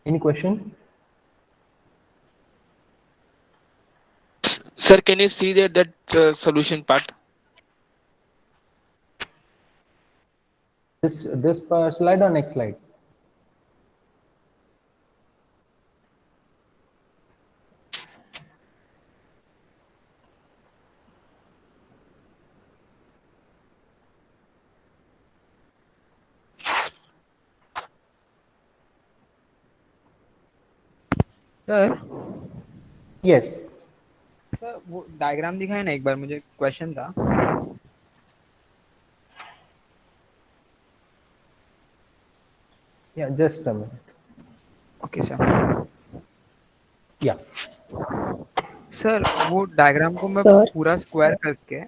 Any question? Sir, can you see that solution part? This slide or next slide? Sir Yes. Sir वो डायग्राम दिखाए ना एक बार, मुझे क्वेश्चन था. Yeah, just a minute. Okay sir. Yeah. Sir वो डायग्राम को मैं सर. पूरा स्क्वायर करके,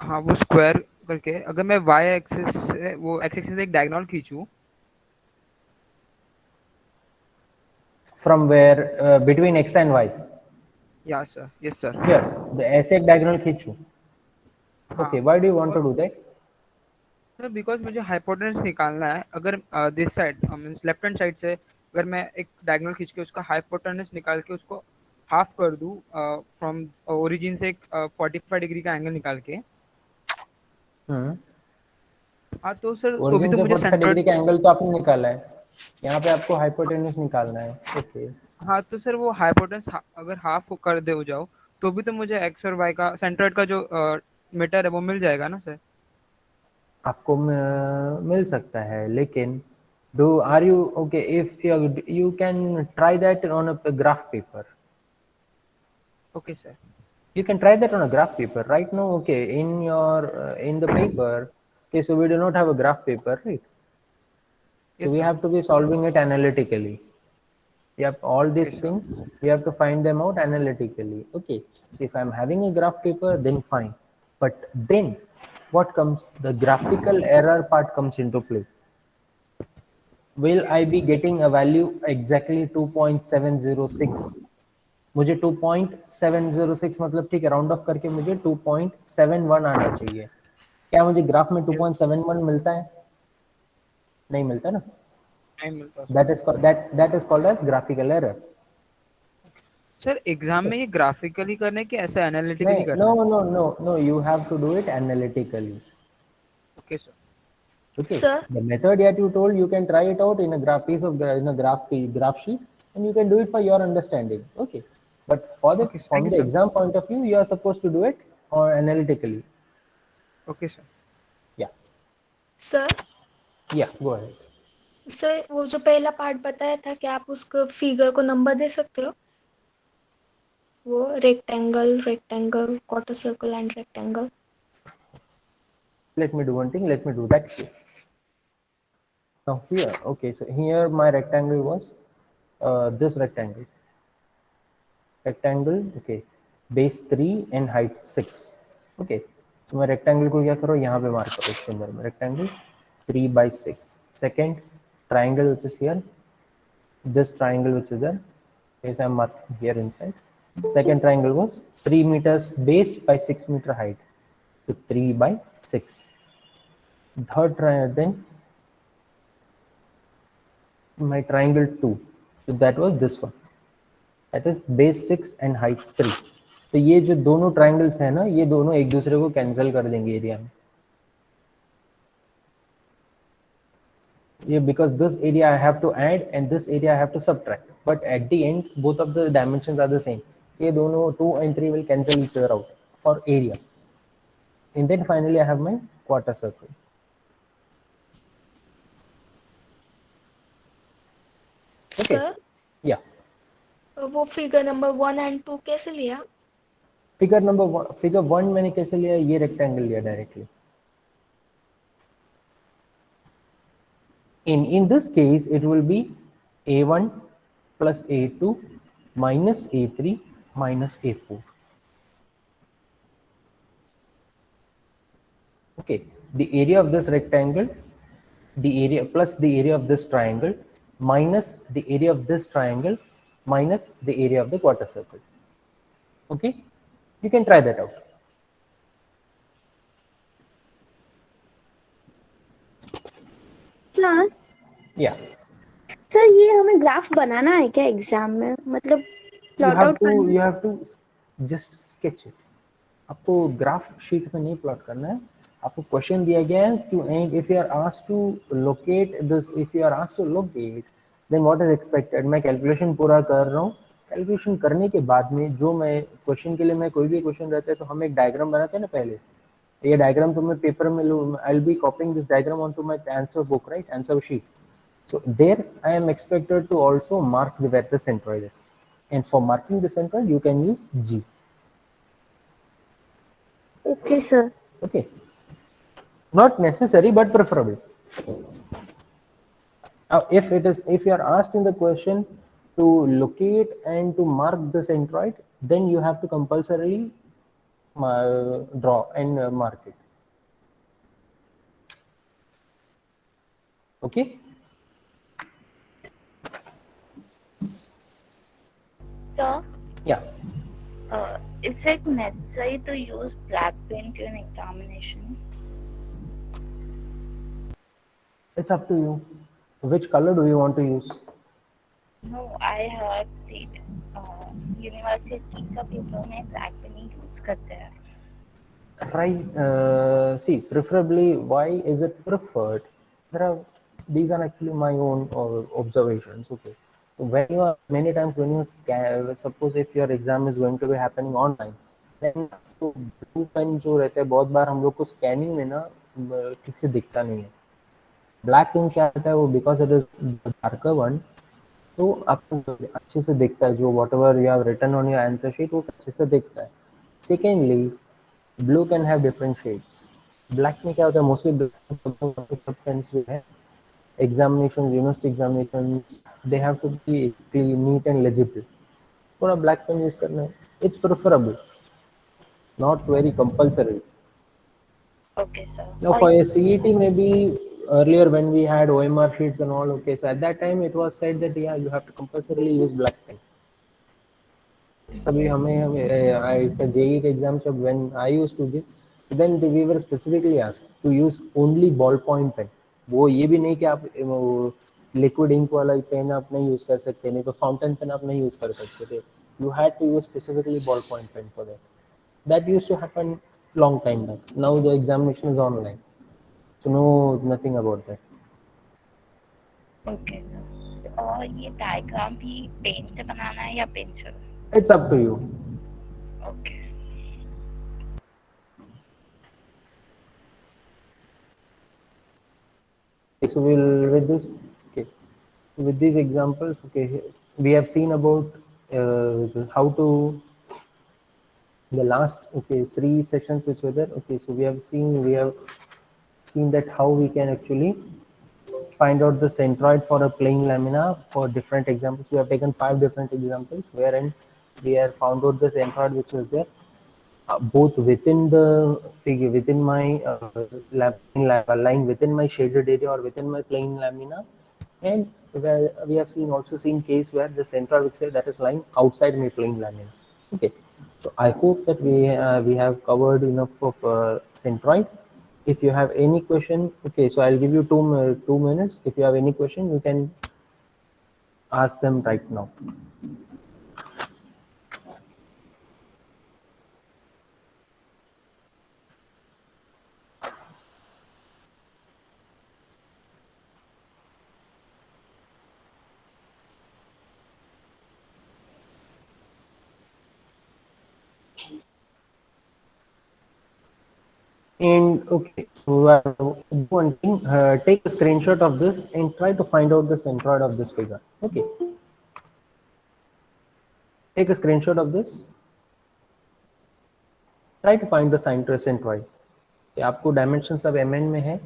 हाँ वो स्क्वायर करके अगर मैं y एक्सिस से वो x एक्सिस से एक डायगोनल खींचूं, From where between x and y? या sir. Yes sir. Here, the ऐसे एक diagonal खींचूं. Okay, why do you want to do that? Sir because मुझे हाइपोटेनस निकालना है. अगर this side means left hand side से अगर मैं एक डायगोनल खींच के उसका हाइपोटेनस निकाल के उसको हाफ कर दूं फ्रॉम ओरिजिन से एक 45 डिग्री का एंगल निकाल के, हाँ तो सर तो भी ओरिजिन तो से मुझे 45 डिग्री का एंगल तो आपने निकाला है, यहाँ पे आपको हाइपोटेनस निकालना है. ओके. हाँ तो सर वो हाइपोटेनस अगर हाफ कर दे हो जाओ तो भी तो मुझे एक्स और वाई का सेंट्रोइड का जो मीटर है वो मिल जाएगा ना सर. आपको मिल सकता है, लेकिन do are you okay if you can try that on a graph paper? Okay sir. You can try that on a graph paper right now. Okay, in your in the paper. Okay, so we do not have a graph paper, right? So Yes, we sir. have to be solving it analytically. You have all these Okay, sir. things, you have to find them out analytically. Okay, so if I'm having a graph paper, then fine. But then what comes? The graphical error part comes into play. Will I be getting a value exactly 2.706? मुझे 2.706 मतलब ठीक है, round of करके मुझे 2.71 आना चाहिए. क्या मुझे ग्राफ में 2.71 मिलता है? नहीं मिलता ना. नहीं मिलता That is called as graphical error. Sir. Exam में ये ग्राफिकली करना है कि ऐसे एनालिटिकली करना No, है? no, no, no. You have to do it analytically. Okay sir. Okay. Sir? The method that you told, you can try it out in a graph sheet, and you can do it for your understanding. Okay. But Okay, thank from you, the sir. exam point of view, you are supposed to do it or analytically. Okay sir. Yeah. Sir Yeah. Go ahead. Sir वो जो पहला part बताया था, क्या आप उसको figure को number दे सकते हो? वो rectangle, quarter circle and rectangle. Let me do one thing. Let me do that. Now here, okay. So here my rectangle was this rectangle. Rectangle, okay. Base 3 and height 6. Okay. So मैं rectangle को क्या करो, यहाँ पे mark करो इसके अंदर में. Rectangle 3/6. Second triangle which is here. This triangle which is there. Yes, I'm marking here inside. Second triangle was 3 meters base by 6 meter height. So 3/6. Third triangle, then my triangle 2. So that was this one. That is base 6 and height 3. तो ये जो दोनों triangles है ना, ये दोनों एक दूसरे को कैंसिल कर देंगे एरिया में. ये because this area I have to add and this area I have to subtract, but at the end both of the dimensions are the same. So ये दोनों 2 and 3 will cancel each other out for area. And then finally I have my quarter circle. Sir Yeah. वो figure number 1 and 2 कैसे लिया? Figure 1 मैंने कैसे लिया? ये rectangle लिया directly. In this case it will be a1 plus a2 minus a3 minus a4. Okay, the area of this rectangle, the area plus the area of this triangle minus the area of this triangle minus the area of the quarter circle. Okay, you can try that out. Sir Yeah, sir ये हमें graph बनाना है क्या exam में, मतलब plot out करना? you have to just sketch it. आपको graph sheet में नहीं प्लॉट करना है. आपको क्वेश्चन दिया गया है two and if you are asked to locate this, if you are asked to locate, then what is expected. मैं कैलकुलेशन पूरा कर रहा हूँ. कैलकुलेशन करने के बाद में जो मैं क्वेश्चन के लिए, मैं कोई भी क्वेश्चन रहता है तो हम एक डायग्राम बनाते हैं ना पहले. ये डायग्राम तो मैं पेपर में लूँ, I will be copying this diagram on to my answer book, right, answer sheet. So there I am expected to also mark where the centroid is, and for marking the centroid you can use G. Okay sir. Okay, not necessary but preferable. Now if you are asked in the question to locate and to mark the centroid, then you have to compulsorily draw and mark it. Okay. So, Yeah. is it necessary to use black pen during examination? It's up to you. Which color do you want to use? No, I heard that university का paper में black pen ही use करते हैं. Right. See, preferably, why is it preferred? These are actually my own observations. Okay. When you are many times when you scan, suppose if your exam is going to be happening online, then तो blue pen जो रहता है बहुत बार हम लोग को scanning में ना ठीक से दिखता नहीं है. ब्लैक पेन क्या रहता है वो, because it is darker one, तो आपको अच्छे से दिखता है जो whatever you have written on your answer sheet वो अच्छे से दिखता है. Secondly, blue can have different shades. Black में क्या होता है, मोस्टली ब्लैक पेन्स जो है examinations, university examinations, they have to be clean, neat and legible. थोड़ा black pen use करना है, it's preferable, not very compulsory. Okay, sir. Now for a CET, maybe earlier when we had OMR sheets and all, okay, so at that time it was said that yeah, you have to compulsorily use black pen. अभी हमें इसका JEE का exam जब when I used to give, then we were specifically asked to use only ballpoint pen. वो ये भी नहीं कि आप लिक्विड इंक वाला पेन आप नहीं यूज कर सकते, नहीं तो फाउंटेन पेन आप नहीं यूज कर सकते थे. You had to use specifically ballpoint pen for that. That used to happen long time back. Now the examination is online, so no nothing about that. Okay, sir. और ये diagram भी pen से बनाना है या pencil? It's up to you. Okay. Okay, so we'll with this. Okay, with these examples, okay, we have seen about how to the last 3 sessions which were there. Okay, so we have seen that how we can actually find out the centroid for a plane lamina for different examples. We have taken 5 different examples wherein we have found out the centroid which was there both within the figure, within my line within my shaded area or within my plane lamina, and where we have also seen case where the centroid which say that is lying outside my plane lamina. Okay, so I hope that we have covered enough of centroid. If you have any question, okay, so I'll give you 2 minutes. If you have any question, you can ask them right now. And okay, so do one thing, take a screenshot of this and try to find out the centroid of this figure. Okay, take a screenshot of this, try to find the centroid. आपको dimensions of mn में है.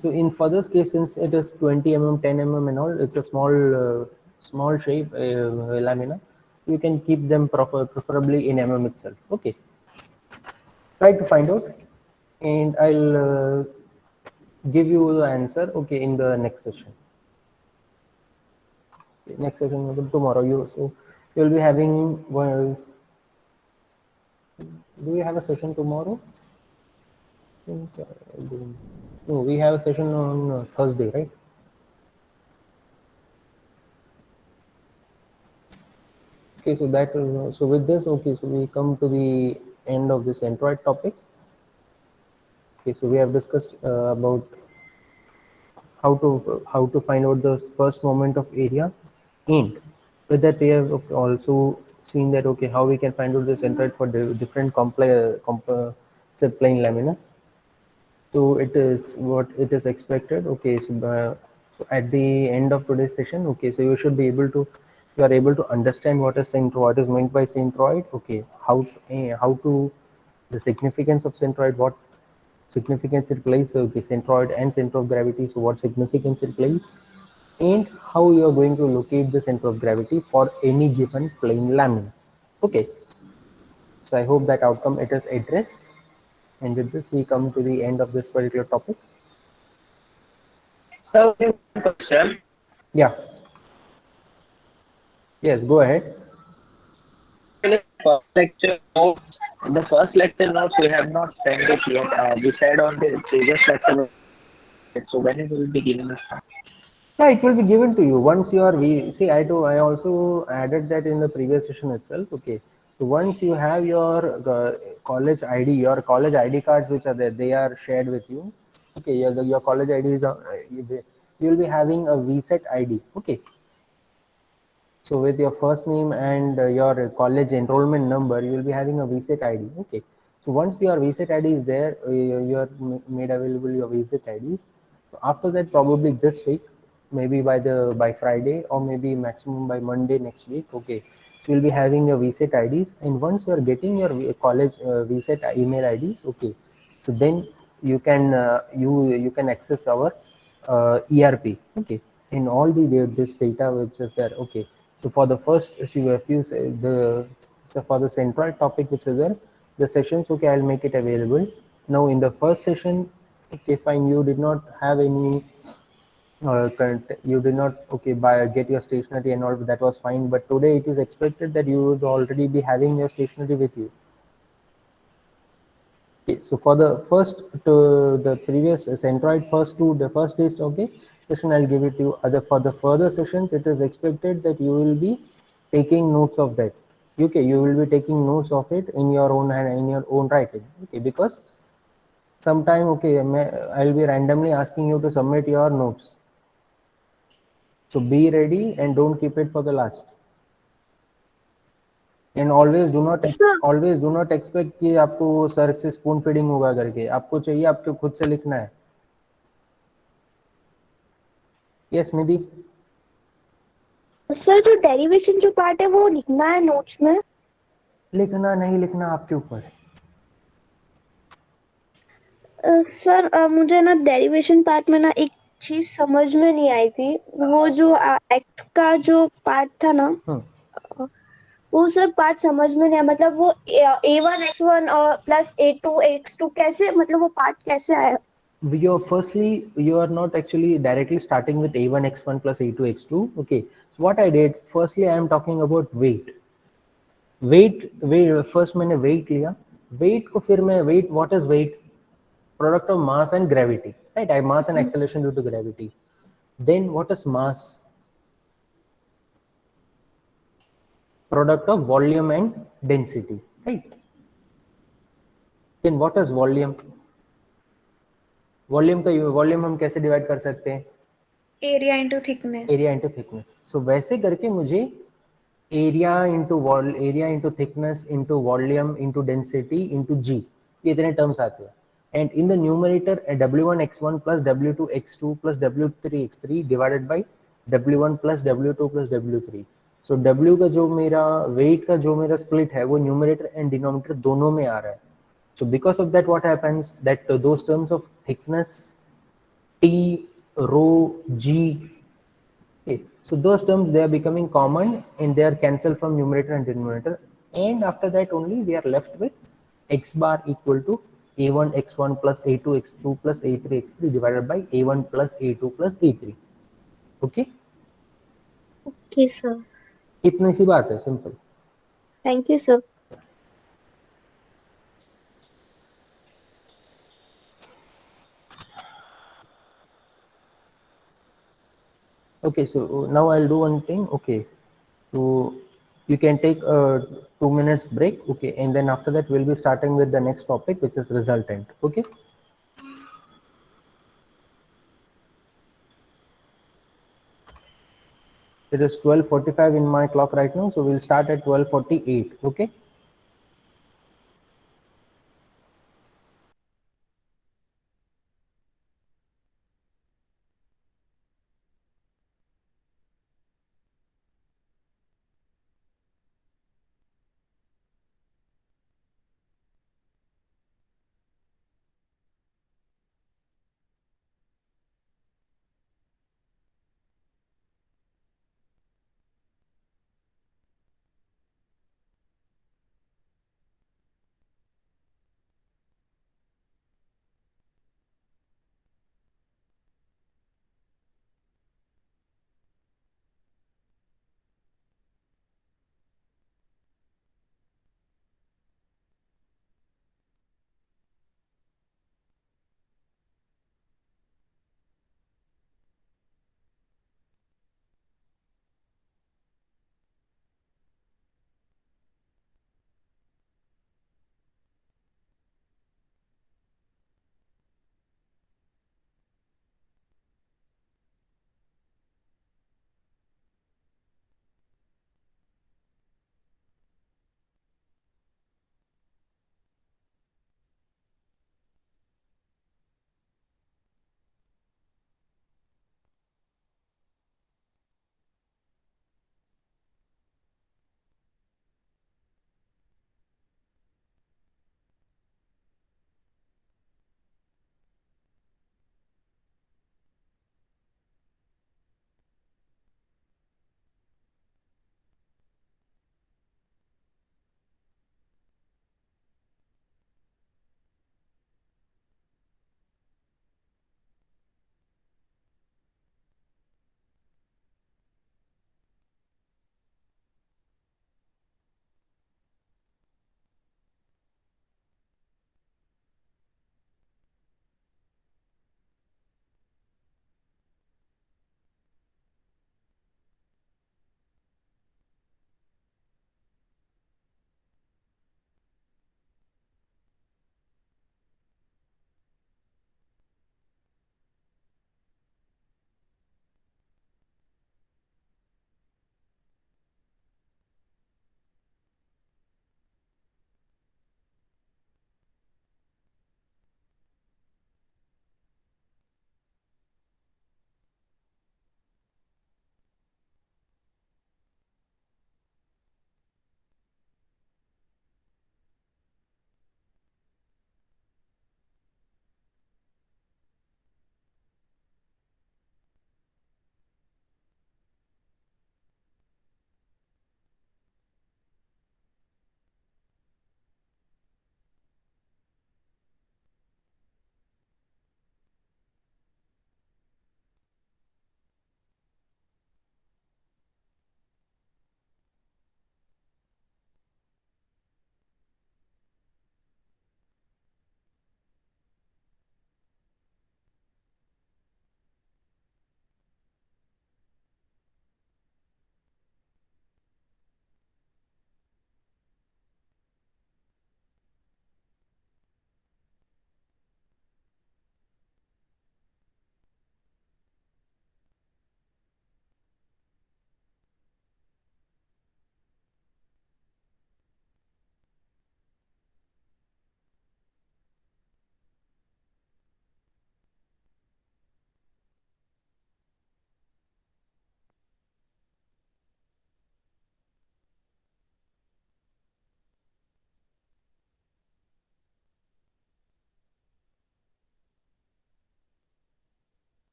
So in further case, since it is 20 mm, 10 mm and all, it's a small shape lamina. You can keep them preferably in mm itself. Okay, try to find out, and I'll give you the answer. Okay, in the next session. Okay, next session tomorrow. You'll be having do you have a session tomorrow? No, we have a session on Thursday, right? Okay, so that so with this, okay, so we come to the end of this centroid topic. Okay, so we have discussed about how to find out the first moment of area, and with that we have also seen that okay, how we can find out the centroid for different complex plane laminas. So it is what it is expected. Okay, so at the end of today's session, okay, so you should be able to you are able to understand what is what is meant by centroid. Okay, how to the significance of centroid, what significance it plays. Okay, centroid and center of gravity. So what significance it plays, and how you are going to locate the center of gravity for any given plane lamina. Okay, so I hope that outcome it is addressed. And with this, we come to the end of this particular topic. So, question. Yeah. Yes, go ahead. Lecture notes. The first lecture notes we have not sent it yet. We said on the previous lecture. So when it will be given us? Yeah, it will be given to you once you are. I also added that in the previous session itself. Okay. So once you have your college ID, your college ID cards which are there, they are shared with you. Okay, your college ID is you will be having a VSET ID. Okay. So with your first name and your college enrollment number, you will be having a VSET ID. Okay. So once your VSET ID is there, you are made available your VSET IDs. So after that, probably this week, maybe by Friday or maybe maximum by Monday next week. Okay. You'll be having your VSET IDs, and once you're getting your college VSET email IDs, okay, so then you can you can access our ERP. Okay, in all this data which is there. Okay, so for the first, if you say the so for the central topic which is there, the sessions. Okay, I'll make it available. Now in the first session, okay, fine. You did not have any current. You did not get your stationery and all. That was fine. But today it is expected that you would already be having your stationery with you. Okay, so for the first to the previous centroid first to the first days session, I'll give it to you. Other for the further sessions, it is expected that you will be taking notes of that. Okay, you will be taking notes of it in your own hand, in your own writing. Okay, because sometime I'll be randomly asking you to submit your notes. So be ready and don't keep it for the last. And always do not expect कि आपको sir से spoon feeding होगा करके आपको चाहिए आपको खुद से लिखना है यस निधि सर जो डेरिवेशन जो पार्ट है वो लिखना है नोट्स में लिखना नहीं लिखना आपके ऊपर है सर मुझे ना डेरिवेशन पार्ट में ना एक चीज समझ में नहीं आई थी वो जो एक्स का जो पार्ट था ना वो सर पार्ट समझ में नहीं आया मतलब वो a1x1 और प्लस a2x2 कैसे मतलब वो पार्ट कैसे आया firstly you are not actually directly starting with a1x1 plus a2x2 okay so what I did firstly I am talking about weight first मैंने weight लिया weight को फिर मैं what is weight product of mass and gravity right I mass and acceleration due to gravity then what is mass product of volume and density right then what is volume volume हम कैसे divide कर सकते हैं area into thickness सो वैसे करके मुझे area into thickness into volume into density into g ये इतने टर्म्स आते हैं and in the numerator w1x1 plus w2x2 plus w3x3 divided by w1 plus w2 plus w3 so w का जो मेरा वेट का जो मेरा स्प्लिट है वो न्यूमरेटर एंड डिनोमिनेटर दोनों में आ रहा है so because of that what happens that those terms of thickness t rho g okay so those terms they are becoming common and they are cancelled from numerator and denominator and after that only we are left with x bar equal to a1 x1 plus a2 x2 plus a3 x3 divided by a1 plus a2 plus a3 okay okay sir इतनी सी बात है simple thank you sir okay so now I'll do one thing okay so you can take a 2 minutes break okay and then after that we'll be starting with the next topic which is resultant okay it is 12:45 in my clock right now so we'll start at 12:48 okay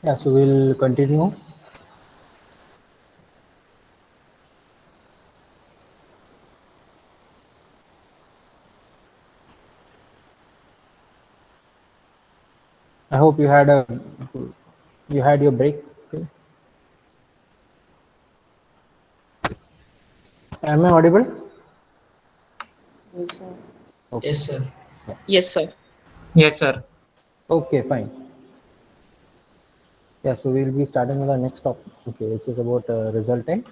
Yeah, so we'll continue. I hope you had your break. Okay. Am I audible? Yes, sir. Okay. Yes, sir. Yes, sir. Yes, sir. Okay, fine. Yeah, so we'll be starting with our next topic, okay, which is about resultant.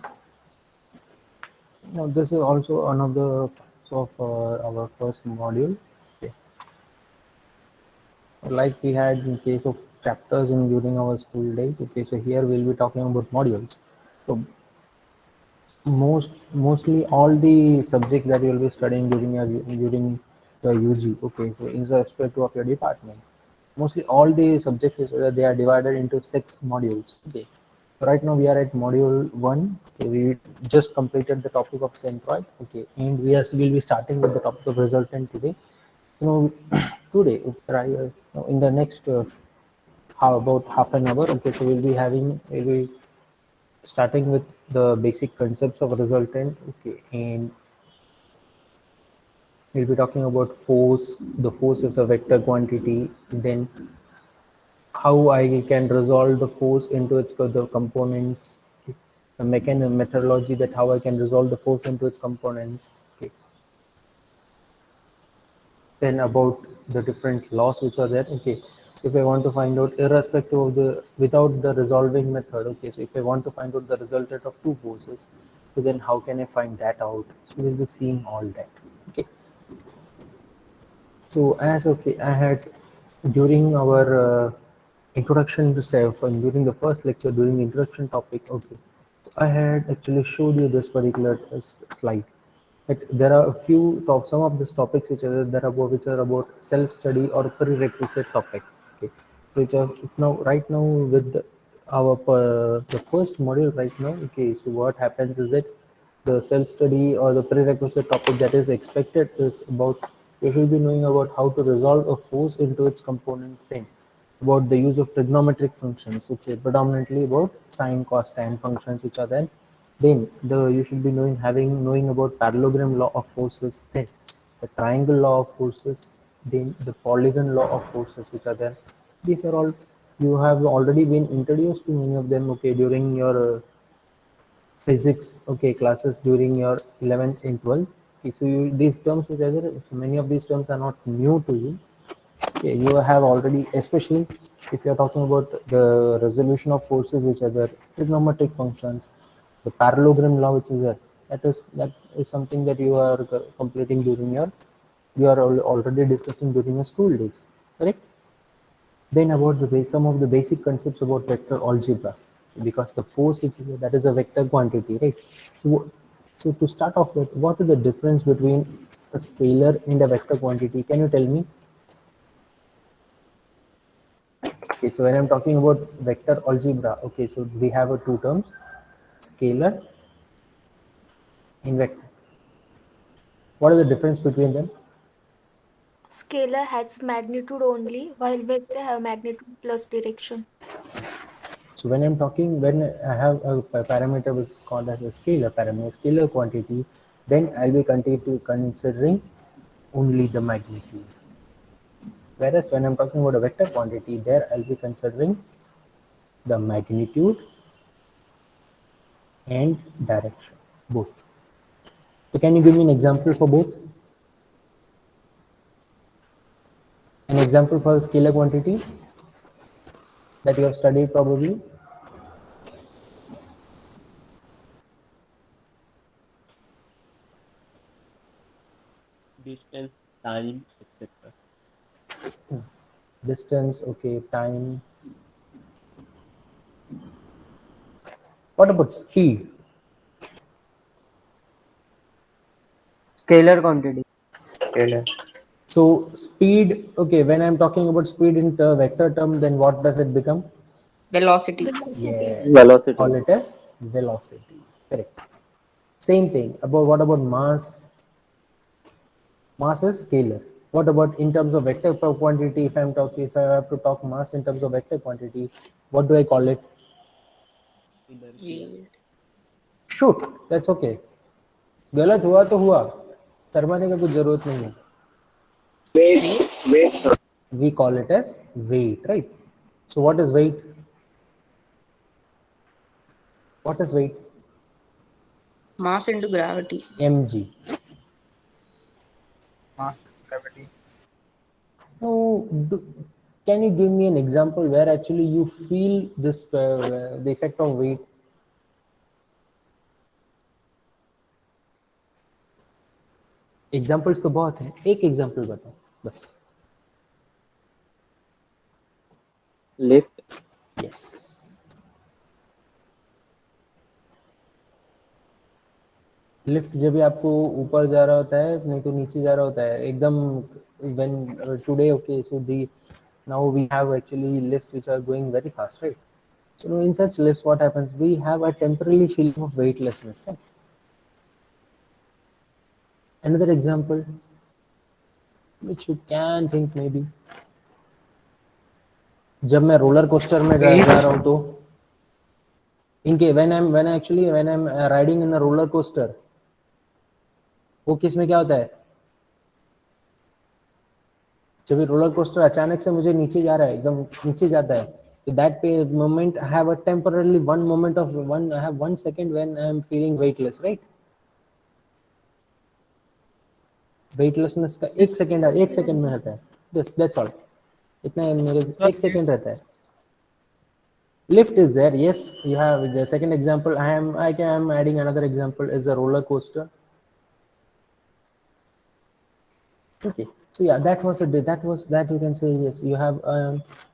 Now, this is also one of the parts of our first module. Okay. Like we had in case of chapters in during our school days. Okay, so here we'll be talking about modules. So mostly all the subjects that you will be studying during your UG. Okay, so in respect of your department, mostly all the subjects they are divided into 6 modules. Okay, so right now we are at module 1. Okay, we just completed the topic of centroid. Okay, and will be starting with the topic of resultant today. You know, today in the next how about half an hour. Okay, so we'll be starting with the basic concepts of resultant. Okay, and we'll be talking about force. The force is a vector quantity. Then how I can resolve the force into its the components. Okay. The mechanism methodology, that how I can resolve the force into its components. Okay. Then about the different laws which are there. Okay, so if I want to find out irrespective of the without the resolving method. Okay, so if I want to find out the resultant of two forces, so then how can I find that out? So we'll be seeing all that. Okay, so I had during our introduction to self, and during the first lecture during the introduction topic. Okay, I had actually showed you this particular slide. But there are a few some of these topics which are about self-study or prerequisite topics. Okay, which are now right now with the first module right now. Okay, so what happens is that the self-study or the prerequisite topic that is expected is about you should be knowing about how to resolve a force into its components. Then about the use of trigonometric functions. Okay, predominantly about sine, cos, tan functions which are there. Then you should be knowing about parallelogram law of forces. Then the triangle law of forces. Then the polygon law of forces which are there. These are all you have already been introduced to many of them. Okay, during your physics classes during your 11th and 12th. Okay, so these terms which are there, so many of these terms are not new to you. Okay, you have already, especially if you are talking about the resolution of forces which are the trigonometric functions, the parallelogram law which is there, that is something that you are completing during you are already discussing during your school days, correct? Then about some of the basic concepts about vector algebra, because the force which is that is a vector quantity, right? So to start off with, what is the difference between a scalar and a vector quantity? Can you tell me? Okay, so when I'm talking about vector algebra, okay, so we have two terms, scalar and vector. What is the difference between them? Scalar has magnitude only, while vector have magnitude plus direction. So when when I have a parameter which is called as a scalar parameter, scalar quantity, then I'll be considering only the magnitude. Whereas when I'm talking about a vector quantity, there I'll be considering the magnitude and direction, both. So can you give me an example for both? An example for the scalar quantity that you have studied probably? Distance, time, etc. Distance, okay, time. What about speed? Scalar quantity. Scalar. So speed, okay, when I'm talking about speed in the vector term, then what does it become? Velocity. Yes, Velocity. call it as velocity. Correct. Same thing. What about mass? Mass is scalar. What about in terms of vector per quantity? If I have to talk mass in terms of vector quantity, what do I call it? Shoot, that's okay. गलत हुआ तो हुआ, शर्माने का कुछ जरूरत नहीं है. Weight, sir. We call it as weight, right? So what is weight? What is weight? Mass into gravity. mg. Mass gravity. Now, can you give me an example where actually you feel this the effect of weight? Examples तो बहुत हैं, एक example बताओ बस. Lift. Yes. Lift जब भी आपको ऊपर जा रहा होता है नहीं तो नीचे जा रहा होता है एकदम when today okay so the now we have actually lifts which are going very fast, right? So in such lifts what happens, we have a temporary feeling of weightlessness, right? Another example which you can think maybe, जब मैं roller coaster में जा रहा हूँ तो इनके when I'm riding in a roller coaster, वो किस में क्या होता है, जब रोलर कोस्टर अचानक से मुझे नीचे जा रहा है एकदम नीचे जाता है तो that moment I have a temporarily one second when I am feeling weightless, right? Weightlessness का एक सेकंड में रहता है, that's all. इतना मेरे एक सेकंड रहता है. Lift is there, yes. You have the second example. I am adding another example is a roller coaster. Okay, so yeah, that you can say yes. You have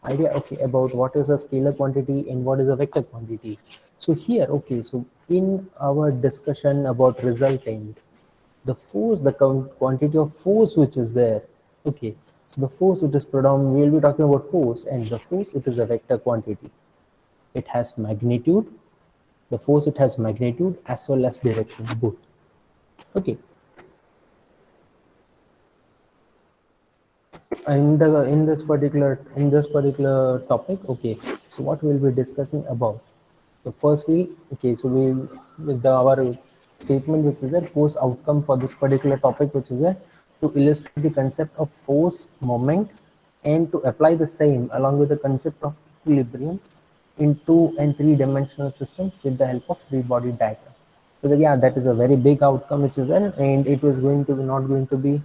idea okay about what is a scalar quantity and what is a vector quantity. So here, okay, so in our discussion about resultant, the force, the quantity of force which is there, okay, so the force it is predominant, we will be talking about force, and the force it is a vector quantity. It has magnitude, the force it has magnitude as well as direction both. Okay, in this particular topic, okay, so what we'll be discussing about, so firstly, okay, so we'll with our statement which is there, force outcome for this particular topic which is there, to illustrate the concept of force, moment, and to apply the same along with the concept of equilibrium in 2 and 3 dimensional systems with the help of free body diagram. So yeah, that is a very big outcome which is there, and it was not going to be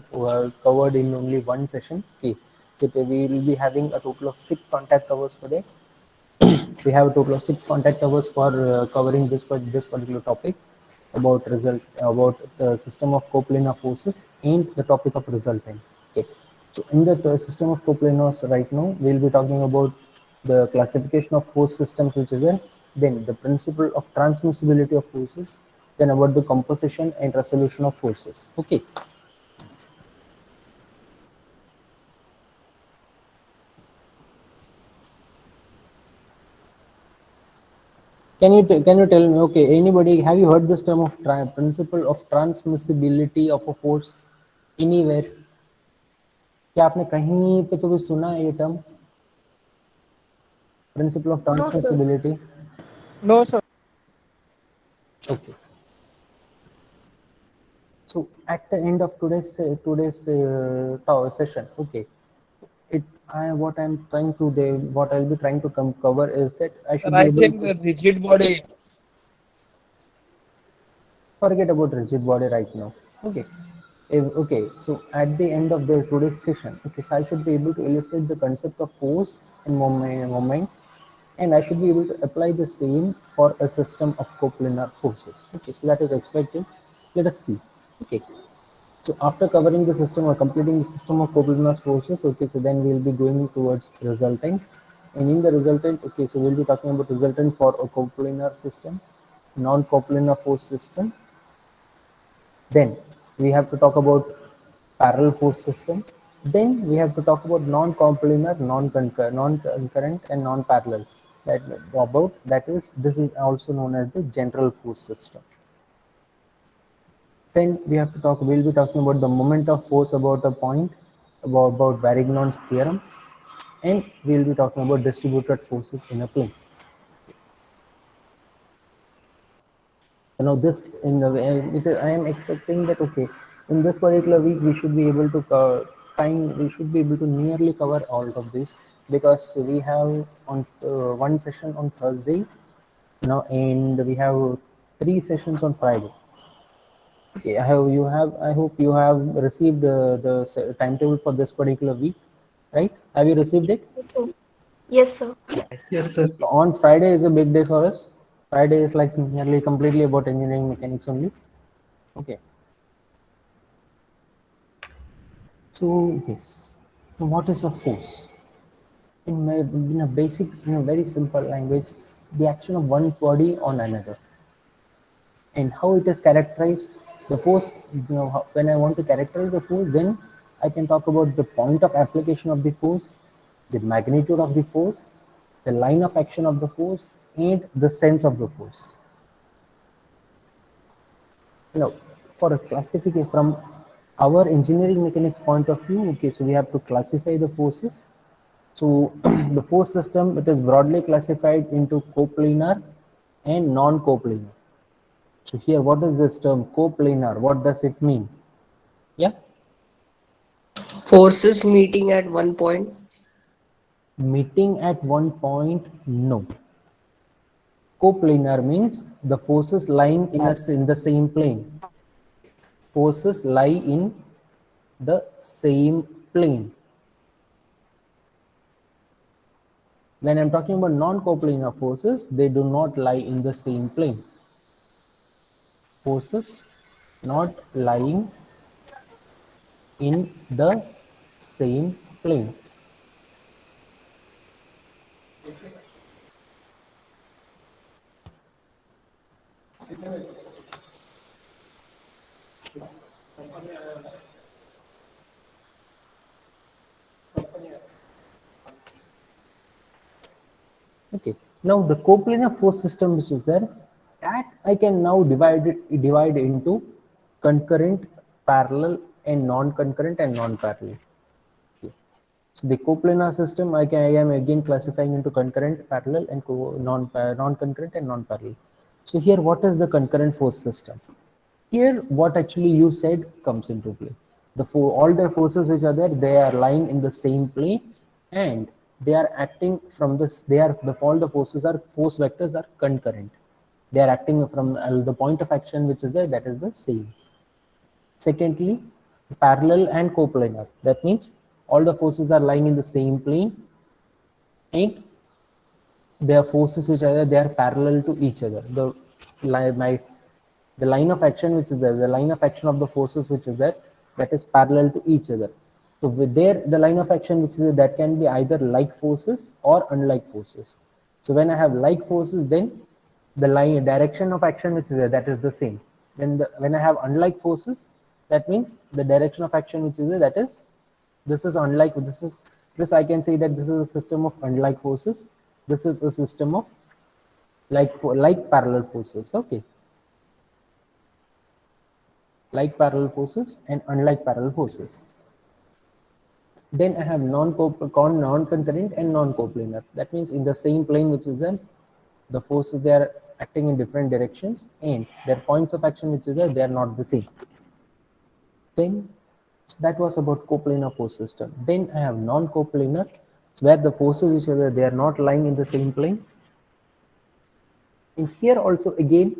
covered in only one session. Okay, so we will be having a total of 6 contact hours for that. We have a total of 6 contact hours for covering this particular topic about the system of coplanar forces and the topic of resultant. Okay, so in the system of coplanars right now we'll be talking about the classification of force systems which is there, then the principle of transmissibility of forces, then about the composition and resolution of forces. Okay, can you tell me, okay, anybody, have you heard this term of principle of transmissibility of a force anywhere? क्या आपने कहीं पे तो भी सुना है ये term, principle of transmissibility? No, sir. Okay. So at the end of today's session, okay, what I'll be trying to cover is that I should be I able think to rigid body. forget about rigid body right now. Okay. Okay, so at the end of today's session, okay, so I should be able to illustrate the concept of force and moment, and I should be able to apply the same for a system of coplanar forces. Okay, so that is expected. Let us see. Okay, so after covering the system or completing the system of coplanar forces, okay, so then we'll be going towards resultant, and in the resultant, okay, so we'll be talking about resultant for a coplanar system, non-coplanar force system. Then we have to talk about parallel force system. Then we have to talk about non-coplanar, non-concurrent, and non-parallel. This is also known as the general force system. Then we'll be talking about the moment of force about a point, about Varignon's theorem, and we'll be talking about distributed forces in a plane. Now this in the I am expecting that okay, in this particular week we should be able to we should be able to nearly cover all of this, because we have on one session on Thursday now, and we have 3 sessions on Friday. Okay, I hope you have received the timetable for this particular week, right? Have you received it? Yes, sir. Yes, sir. So on Friday is a big day for us. Friday is like nearly completely about engineering mechanics only. Okay. So yes, so what is a force? In a very simple language, the action of one body on another, and how it is characterized. The force, when I want to characterize the force, then I can talk about the point of application of the force, the magnitude of the force, the line of action of the force, and the sense of the force. For a classification from our engineering mechanics point of view, okay, so we have to classify the forces. So the force system, it is broadly classified into coplanar and non-coplanar. So here, what is this term coplanar? What does it mean? Yeah. Forces meeting at one point. Meeting at one point, no. Coplanar means the forces lying in the same plane. Forces lie in the same plane. When I'm talking about non-coplanar forces, they do not lie in the same plane. Forces not lying in the same plane. Okay, now the coplanar force system which is there, that I can now divide into concurrent, parallel, and non-concurrent and non-parallel. Okay. So the coplanar system I am again classifying into concurrent, parallel, and non-concurrent and non-parallel. So here, what is the concurrent force system? Here, what actually you said comes into play. All the forces which are there, they are lying in the same plane, and they are acting from this. All the forces are force vectors are concurrent. They are acting from the point of action which is there, that is the same. Secondly, parallel and coplanar. That means all the forces are lying in the same plane, and their forces which are there, they are parallel to each other. The line of action which is there, the line of action of the forces which is there, that is parallel to each other. So with the line of action which is there, that can be either like forces or unlike forces. So when I have like forces, then the direction of action which is there, that is the same. When I have unlike forces, that means the direction of action which is there, that is, this is unlike, this I can say that this is a system of unlike forces. This is a system of like parallel forces. Okay. Like parallel forces and unlike parallel forces. Then I have non-concurrent and non-coplanar. That means in the same plane which is there, the forces, they are acting in different directions, and their points of action which is there, they are not the same. Then that was about coplanar force system. Then I have non-coplanar, where the forces which are there, they are not lying in the same plane. And here also again,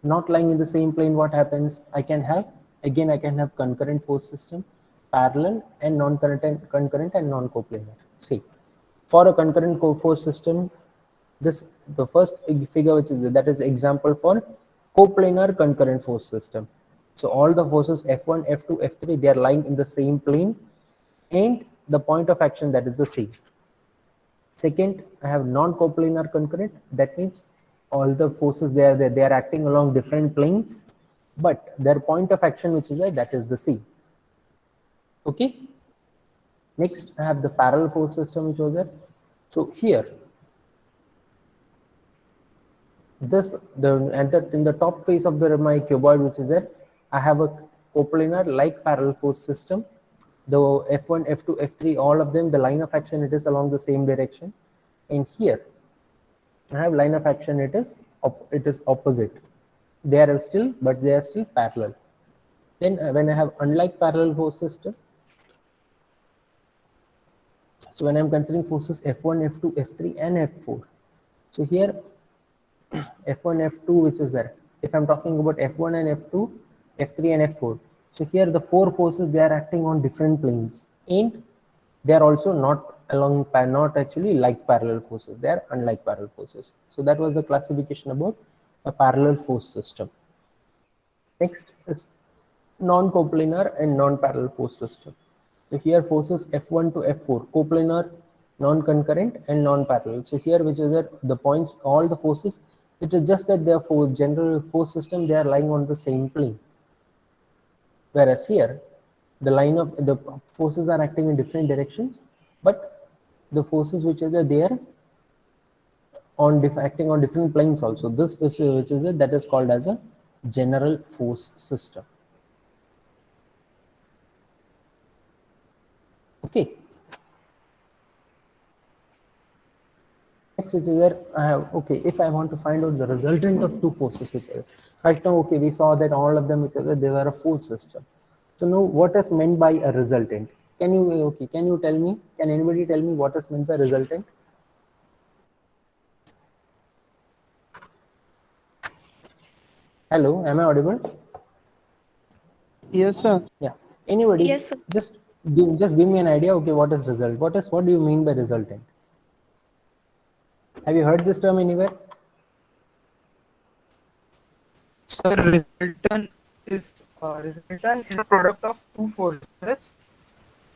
not lying in the same plane, what happens? I can have concurrent force system, parallel, and concurrent and non-coplanar. See, for a concurrent force system, the first figure which is there, that is example for coplanar concurrent force system. So all the forces F1, F2, F3, they are lying in the same plane, and the point of action, that is the same. Second, I have non-coplanar concurrent. That means all the forces they are acting along different planes, but their point of action which is there, that is the same. Okay. Next, I have the parallel force system which was there. So here, in the top face of my cuboid which is there, I have a coplanar like parallel force system, the F1, F2, F3, all of them, the line of action, it is along the same direction. And here I have line of action, it is opposite. They are still, but they are still parallel. Then when I have unlike parallel force system, so when I'm considering forces F1, F2, F3 and F4, so here F1, F2, which is there. If I'm talking about F1 and F2, F3 and F4, so here the four forces, they are acting on different planes, and they are also not not actually like parallel forces, they are unlike parallel forces. So that was the classification about a parallel force system. Next is non-coplanar and non-parallel force system. So here forces F1 to F4, coplanar, non-concurrent and non-parallel. So here, which is the points, all the forces, it is just that their general force system, they are lying on the same plane. Whereas here, the line of the forces are acting in different directions, but the forces which are there on acting on different planes also. This which is that is called as a general force system. Okay. Next, which is there I have, okay, if I want to find out the resultant of two forces which are right now, okay, we saw that all of them because they were a force system. So now what is meant by a resultant? Can you tell me, can anybody tell me what is meant by resultant? Hello, am I audible? Yes, sir. Yeah. Anybody? Yes, sir. Just give me an idea. Okay, what is result? What do you mean by resultant? Have you heard this term anywhere? Sir, resultant is a product of two forces.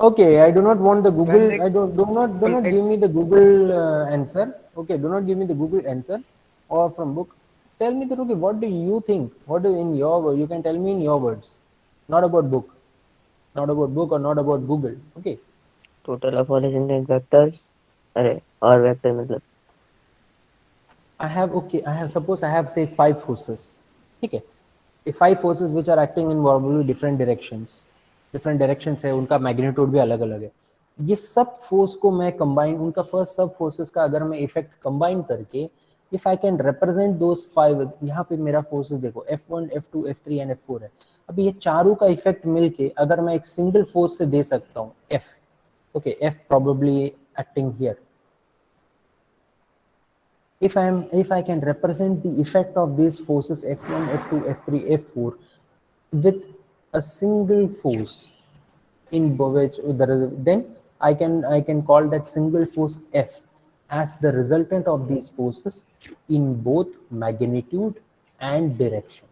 Okay, I do not want the Google. When they I do not give me the Google answer. Okay, do not give me the Google answer or from book. Tell me that. Okay, what do you think? What do in your you can tell me in your words, not about book, or not about Google. Okay. Total of horizontal vectors, or vector मतलब. Suppose I have say 5 forces. Okay. If 5 forces which are acting in probably different directions है, उनका magnitude भी अलग अलग है. ये सब force को मैं कंबाइन, उनका फर्स्ट सब फोर्सेस का अगर मैं इफेक्ट कंबाइन करके, इफ आई कैन रिप्रेजेंट दोस 5, यहाँ पे मेरा फोर्सेस देखो F1, F2, F3 and F4 है. अभी ये चारों का इफेक्ट मिलके अगर मैं एक सिंगल फोर्स से दे सकता हूँ F, okay, F probably acting here. If I can represent the effect of these forces F1, F2, F3, F4 with a single force in which then I can call that single force F as the resultant of these forces in both magnitude and direction.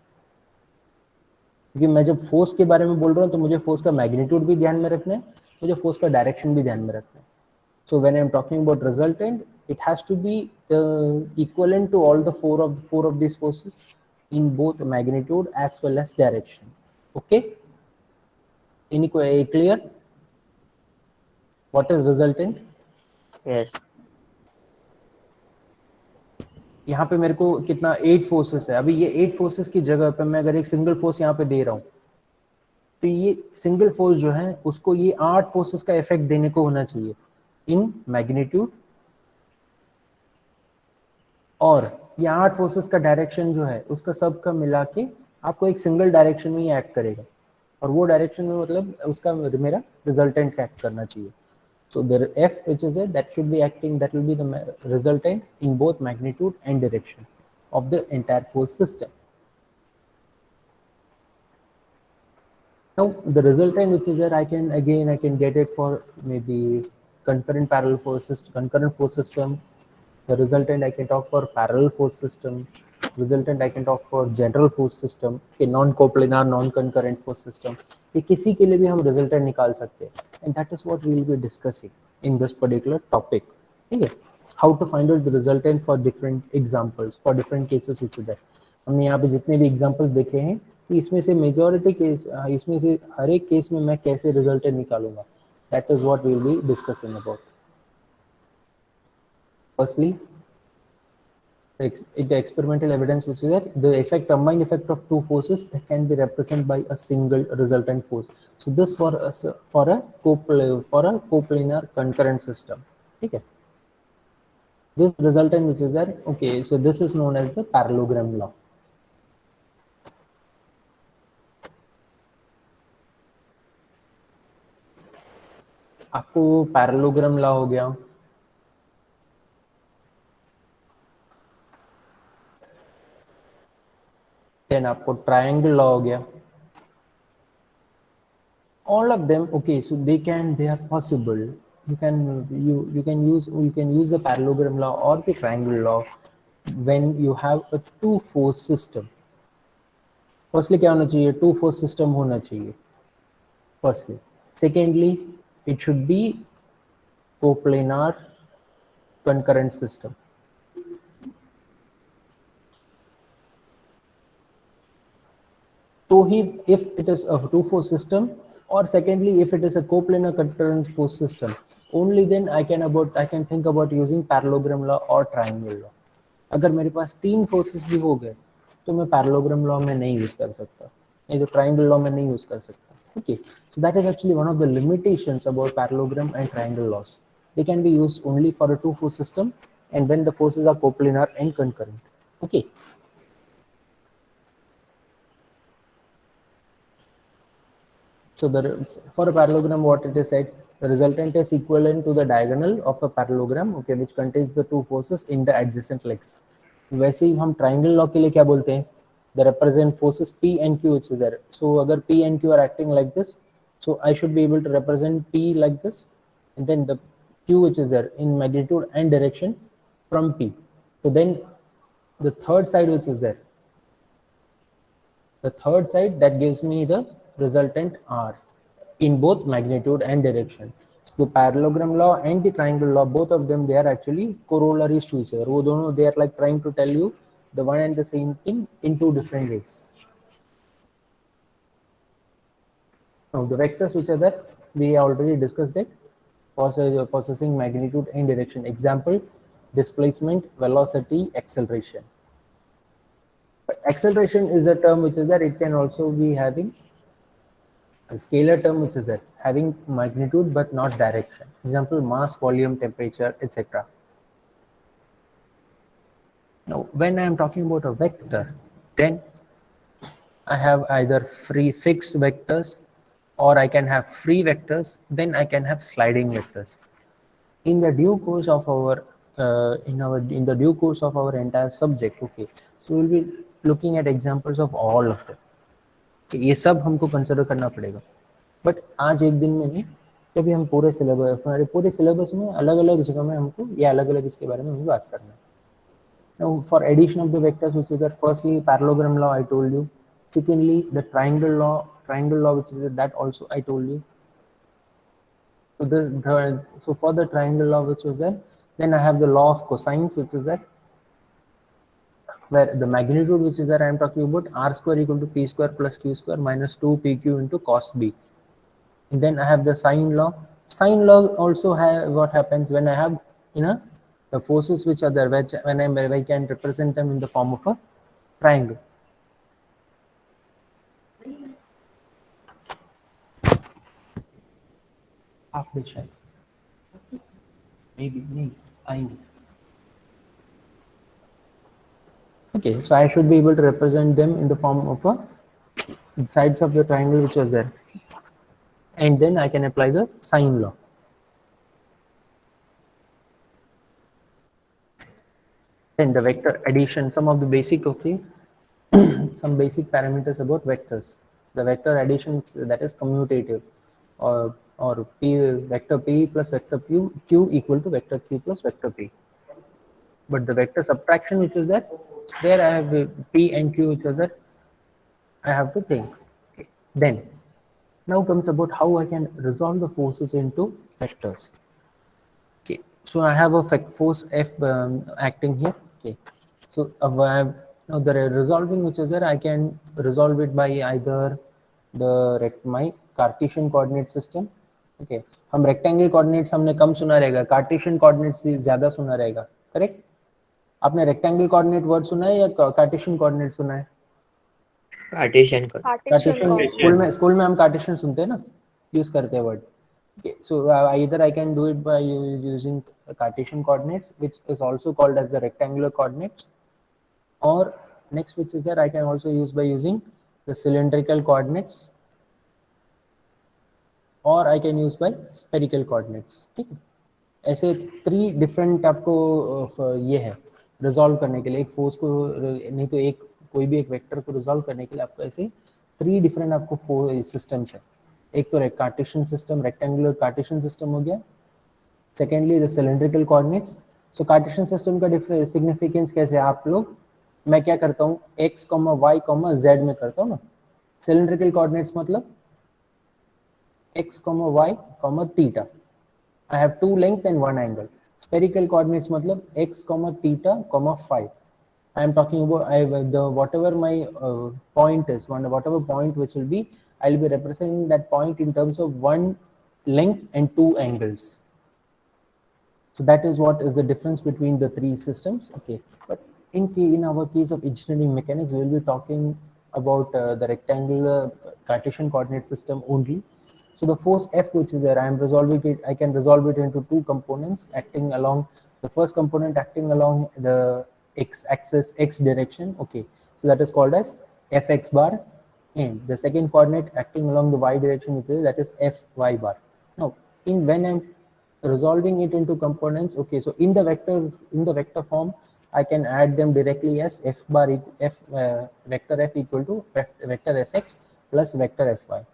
क्योंकि मैं जब force के बारे में बोल रहा हूँ तो मुझे फोर्स का मैग्नीट्यूड भी ध्यान में रखना है, मुझे फोर्स का डायरेक्शन भी ध्यान में रखना है. So when I am talking about resultant, it has to be equivalent to all the four of these forces in both magnitude as well as direction. Okay? Any clear? What is resultant? Yes. यहाँ पे मेरे को कितना 8 forces है. अभी ये 8 forces की जगह पे मैं अगर एक सिंगल फोर्स यहाँ पे दे रहा हूँ तो ये सिंगल फोर्स जो है उसको ये 8 फोर्सेस का इफेक्ट देने को होना चाहिए इन मैग्नीट्यूड, और ये 8 फोर्सेस का डायरेक्शन जो है उसका सब का मिला के आपको एक सिंगल डायरेक्शन में ही एक्ट करेगा, और वो डायरेक्शन में मतलब उसका मेरा रिजल्टेंट एक्ट करना चाहिए. So the F which is it, that should be acting, that will be the resultant in both magnitude and direction of the entire force system. Now the resultant which is there, I can get it for maybe concurrent parallel force system, concurrent force system. The resultant I can talk for parallel force system. Resultant I can talk for general force system, non-coplanar, non-concurrent force system. ये किसी के लिए भी हम resultant निकाल सकते हैं. And that is what we will be discussing in this particular topic. Okay? How to find out the resultant for different examples, for different cases which is there. हमने यहाँ पे जितने भी examples देखे हैं, तो इसमें से majority case, इसमें से हर एक केस में मैं कैसे resultant निकालूंगा. That is what we will be discussing about. Firstly, the experimental evidence which is that the effect combined effect of two forces that can be represented by a single resultant force. So this for a coplanar concurrent system. Okay. This resultant which is there, okay, so this is known as the parallelogram law. आपको parallelogram law हो गया, then आपको triangle law हो गया. All of them, okay, so they are possible. You can use the parallelogram law or the triangle law when you have a two force system. Firstly क्या होना चाहिए, two force system होना चाहिए firstly. Secondly, it should be coplanar concurrent system. So if it is a two force system, or secondly if it is a coplanar concurrent force system, only then I can think about using parallelogram law or triangle law. अगर मेरे पास तीन forces भी हो गए तो मैं parallelogram law में नहीं यूज कर सकता, नहीं तो ट्रायंगल लॉ में नहीं यूज कर सकता. Okay, so that is actually one of the limitations about parallelogram and triangle laws. They can be used only for a two force system and when the forces are coplanar and concurrent. Okay. So for a parallelogram, what it is said, the resultant is equivalent to the diagonal of a parallelogram, okay, which contains the two forces in the adjacent legs. वैसे ही हम triangle law के लिए क्या बोलते हैं? They represent forces P and Q which is there. So अगर P and Q are acting like this, so I should be able to represent P like this, and then the Q which is there in magnitude and direction from P. So then the third side which is there, the third side that gives me the resultant R in both magnitude and direction. So parallelogram law and the triangle law, both of them, they are actually corollaries to each other. वो दोनों, they are like trying to tell you the one and the same thing in two different ways. Now the vectors which are there, we already discussed that, possessing magnitude and direction. Example, displacement, velocity, acceleration. But acceleration is a term which is there, it can also be having a scalar term which is there, having magnitude but not direction. Example, mass, volume, temperature, etc. Now, when I am talking about a vector, then I have either free fixed vectors or I can have free vectors, then I can have sliding vectors. In the due course of our in the due course of our entire subject, okay, so we'll be looking at examples of all of them. कि ये सब हमको consider करना पड़ेगा, but आज एक दिन में नहीं, कभी हम पूरे सिलेबस में अलग अलग जगह में हमको ये अलग अलग इसके बारे में हमें बात करना है. Now for addition of the vectors which is that, firstly parallelogram law I told you, secondly the triangle law which is that also I told you. So for the triangle law which was there, then I have the law of cosines which is that, where the magnitude which is there I am talking about r square equal to p square plus q square minus 2pq into cos b. And then I have the sine law. Sine law also have what happens when I have the forces which are there, which when I can represent them in the form of a triangle. Half the shine. Maybe I know. Okay, so I should be able to represent them in the form of the sides of the triangle which was there, and then I can apply the sine law. Then the vector addition, some of the basic, okay, some basic parameters about vectors. The vector addition, that is commutative, or vector p plus vector q equal to vector q plus vector p. But the vector subtraction which is there I have p and q which is there, I have to think. Okay. Then now comes about how I can resolve the forces into vectors. Okay, so I have a force F acting here. Okay, so I have now the resolving which is there, I can resolve it by either my Cartesian coordinate system. Okay, हम rectangle coordinates हमने कम सुना रहेगा, Cartesian coordinates ज्यादा सुना रहेगा, correct? आपने rectangle coordinate word सुना है या कार्टेशियन कोऑर्डिनेट सुना है? कार्टेशियन को कार्टेशियन स्कूल में हम कार्टेशियन सुनते हैं ना, यूज करते हैं word. Okay, so either I can do it by using Cartesian coordinates, which is also called as the rectangular coordinates, or next which is that I can also use by using the cylindrical coordinates, or I can use by spherical coordinates. ठीक है, ऐसे 3 different आपको ये है resolve करने के लिए, एक फोर्स को नहीं तो एक कोई भी एक वेक्टर को रिजॉल्व करने के लिए आपको ऐसे 3 डिफरेंट आपको सिस्टम्स है. एक तो Cartesian system, rectangular Cartesian system हो गया. Secondly the cylindrical coordinates. So Cartesian system का सिग्निफिकेंस कैसे आप लोग, मैं क्या करता हूँ x, y, z में करता हूँ ना. सिलेंड्रिकल कोऑर्डिनेट्स मतलब x, y, theta. I have 2 length and 1 angle. Spherical coordinates मतलब x, theta, 5. I am talking about whatever my point is, whatever point which will be, I will be representing that point in terms of 1 length and 2 angles. So that is what is the difference between the 3 systems. Okay, but in our case of engineering mechanics, we will be talking about the rectangular Cartesian coordinate system only. So the force F which is there, I can resolve it into 2 components acting along, the first component acting along the x-axis, x direction. Okay, so that is called as Fx bar, and the second coordinate acting along the y direction, that is Fy bar. Now, when I'm resolving it into components, okay, so in the vector form, I can add them directly as vector F equal to vector Fx plus vector Fy.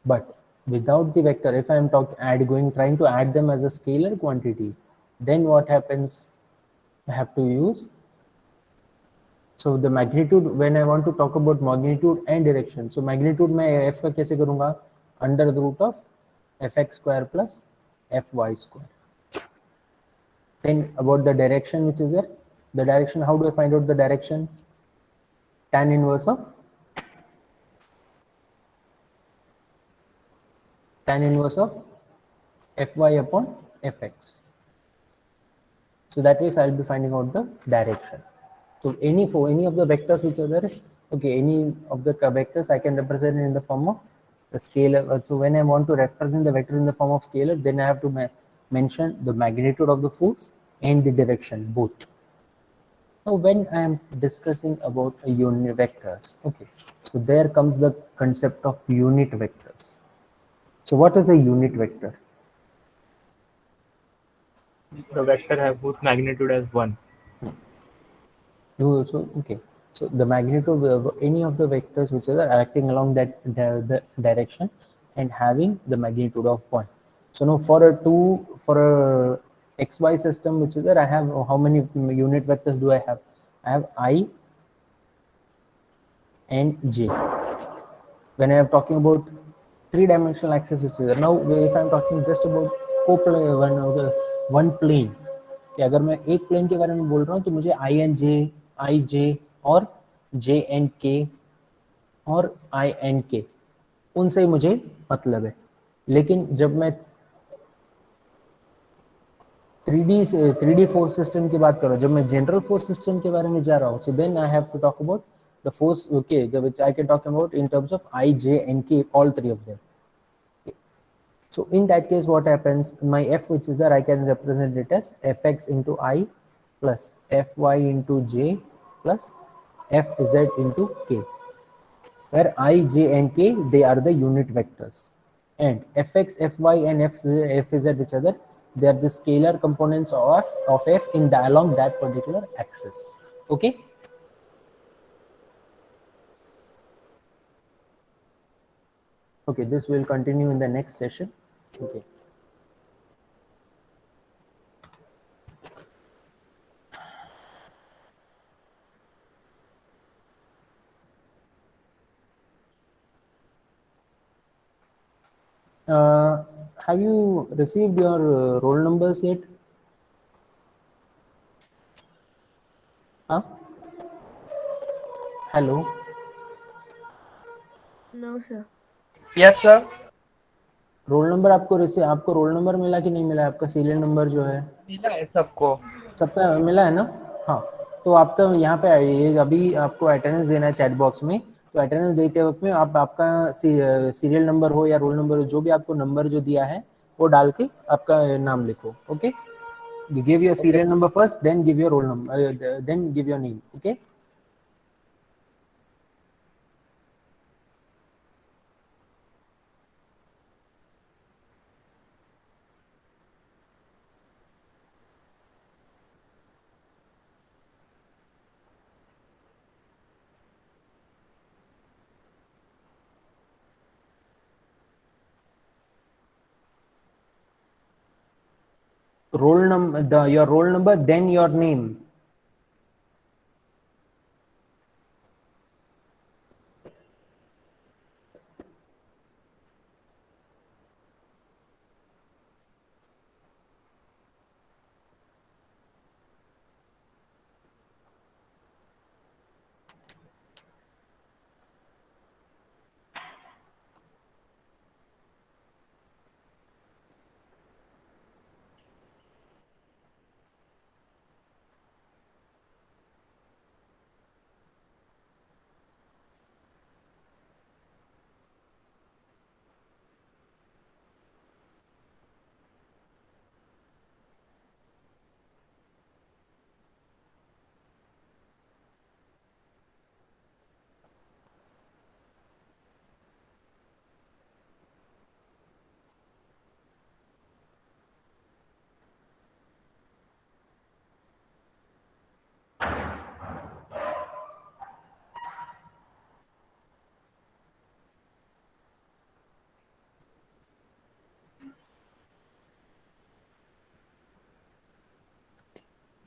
But without the vector, if I am trying to add them as a scalar quantity, then what happens? I have to use, so the magnitude, when I want to talk about magnitude and direction, so magnitude मैं f का कैसे करूँगा? Under the root of fx square plus fy square. Then about the direction which is there, the direction, how do I find out the direction? Tan inverse of fy upon fx. So that way I'll be finding out the direction. So any of the vectors which are there, okay, any of the vectors I can represent in the form of the scalar. So when I want to represent the vector in the form of scalar, then I have to mention the magnitude of the force and the direction both. Now when I am discussing about unit vectors, okay, so there comes the concept of unit vectors. So what is a unit vector? The vector have both magnitude as 1. So okay, so the magnitude of any of the vectors which are acting along that the direction and having the magnitude of 1. So now for a xy system which is there, I have how many unit vectors do I have? I have I and j. When I am talking about 3-dimensional axis which is there, now if I am talking just about one plane, कि अगर मैं एक plane के बारे में बोल रहा हूँ तो मुझे आई जे और जे एंड के और आई एंड के उनसे ही मुझे मतलब है. लेकिन जब मैं 3D फोर्स सिस्टम की बात कर रहा हूँ, जब मैं जनरल फोर्स सिस्टम के बारे में जा रहा हूँ, so then I have to talk about the force, okay, which I can talk about in terms of I, J and K, all 3 of them. So in that case, what happens? My F which is there, I can represent it as Fx into I plus Fy into J plus Fz into K, where I, J and K, they are the unit vectors, and Fx, Fy and Fz which are there, they are the scalar components of F along that particular axis. Okay. Okay, this will continue in the next session. Okay. Have you received your roll numbers yet? Huh? Hello? No, sir. Yes, sir. Roll number आपको roll number मिला कि नहीं मिला? आपका serial number जो है मिला है सबको. सबका मिला है ना? हाँ, तो आपका यहाँ पे ये अभी आपको अटेंडेंस देना है चैट बॉक्स में, तो अटेंडेंस देते वक्त में आप आपका सीरियल नंबर हो या रोल नंबर हो, जो भी आपको नंबर जो दिया है वो डाल के आपका नाम लिखो. Okay, give your serial number first, then give your roll number, then give your name. Okay. Roll number, your roll number, then your name.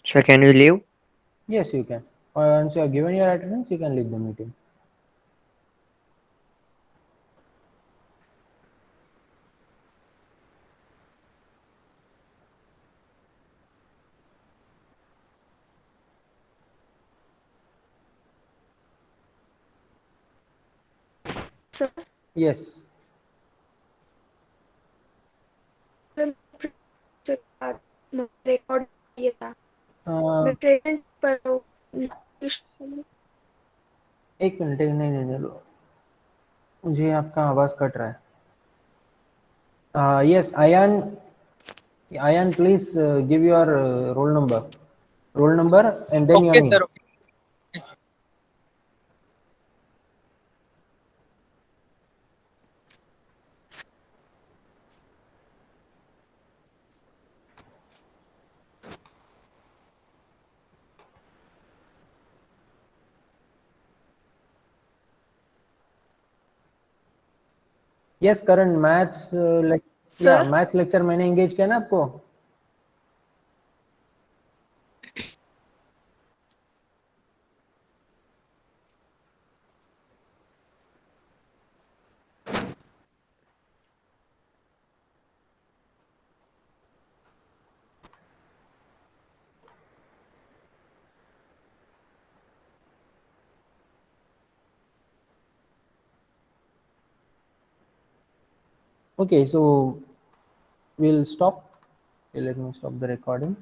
So can you leave? Yes, you can. Once you are given your attendance, you can leave the meeting. Sir, Yes. Record किया था. मैं Uh, present पर हूँ. एक minute, नहीं नहीं नहीं, मुझे आपका आवाज कट रहा है. Yes, Ayan, please give your roll number, and then your Okay, name. sir. Okay, sir. Yes, Karan, maths या सर, मैथ्स लेक्चर मैंने एंगेज किया ना आपको. Okay, so we'll stop. Okay, let me stop the recording.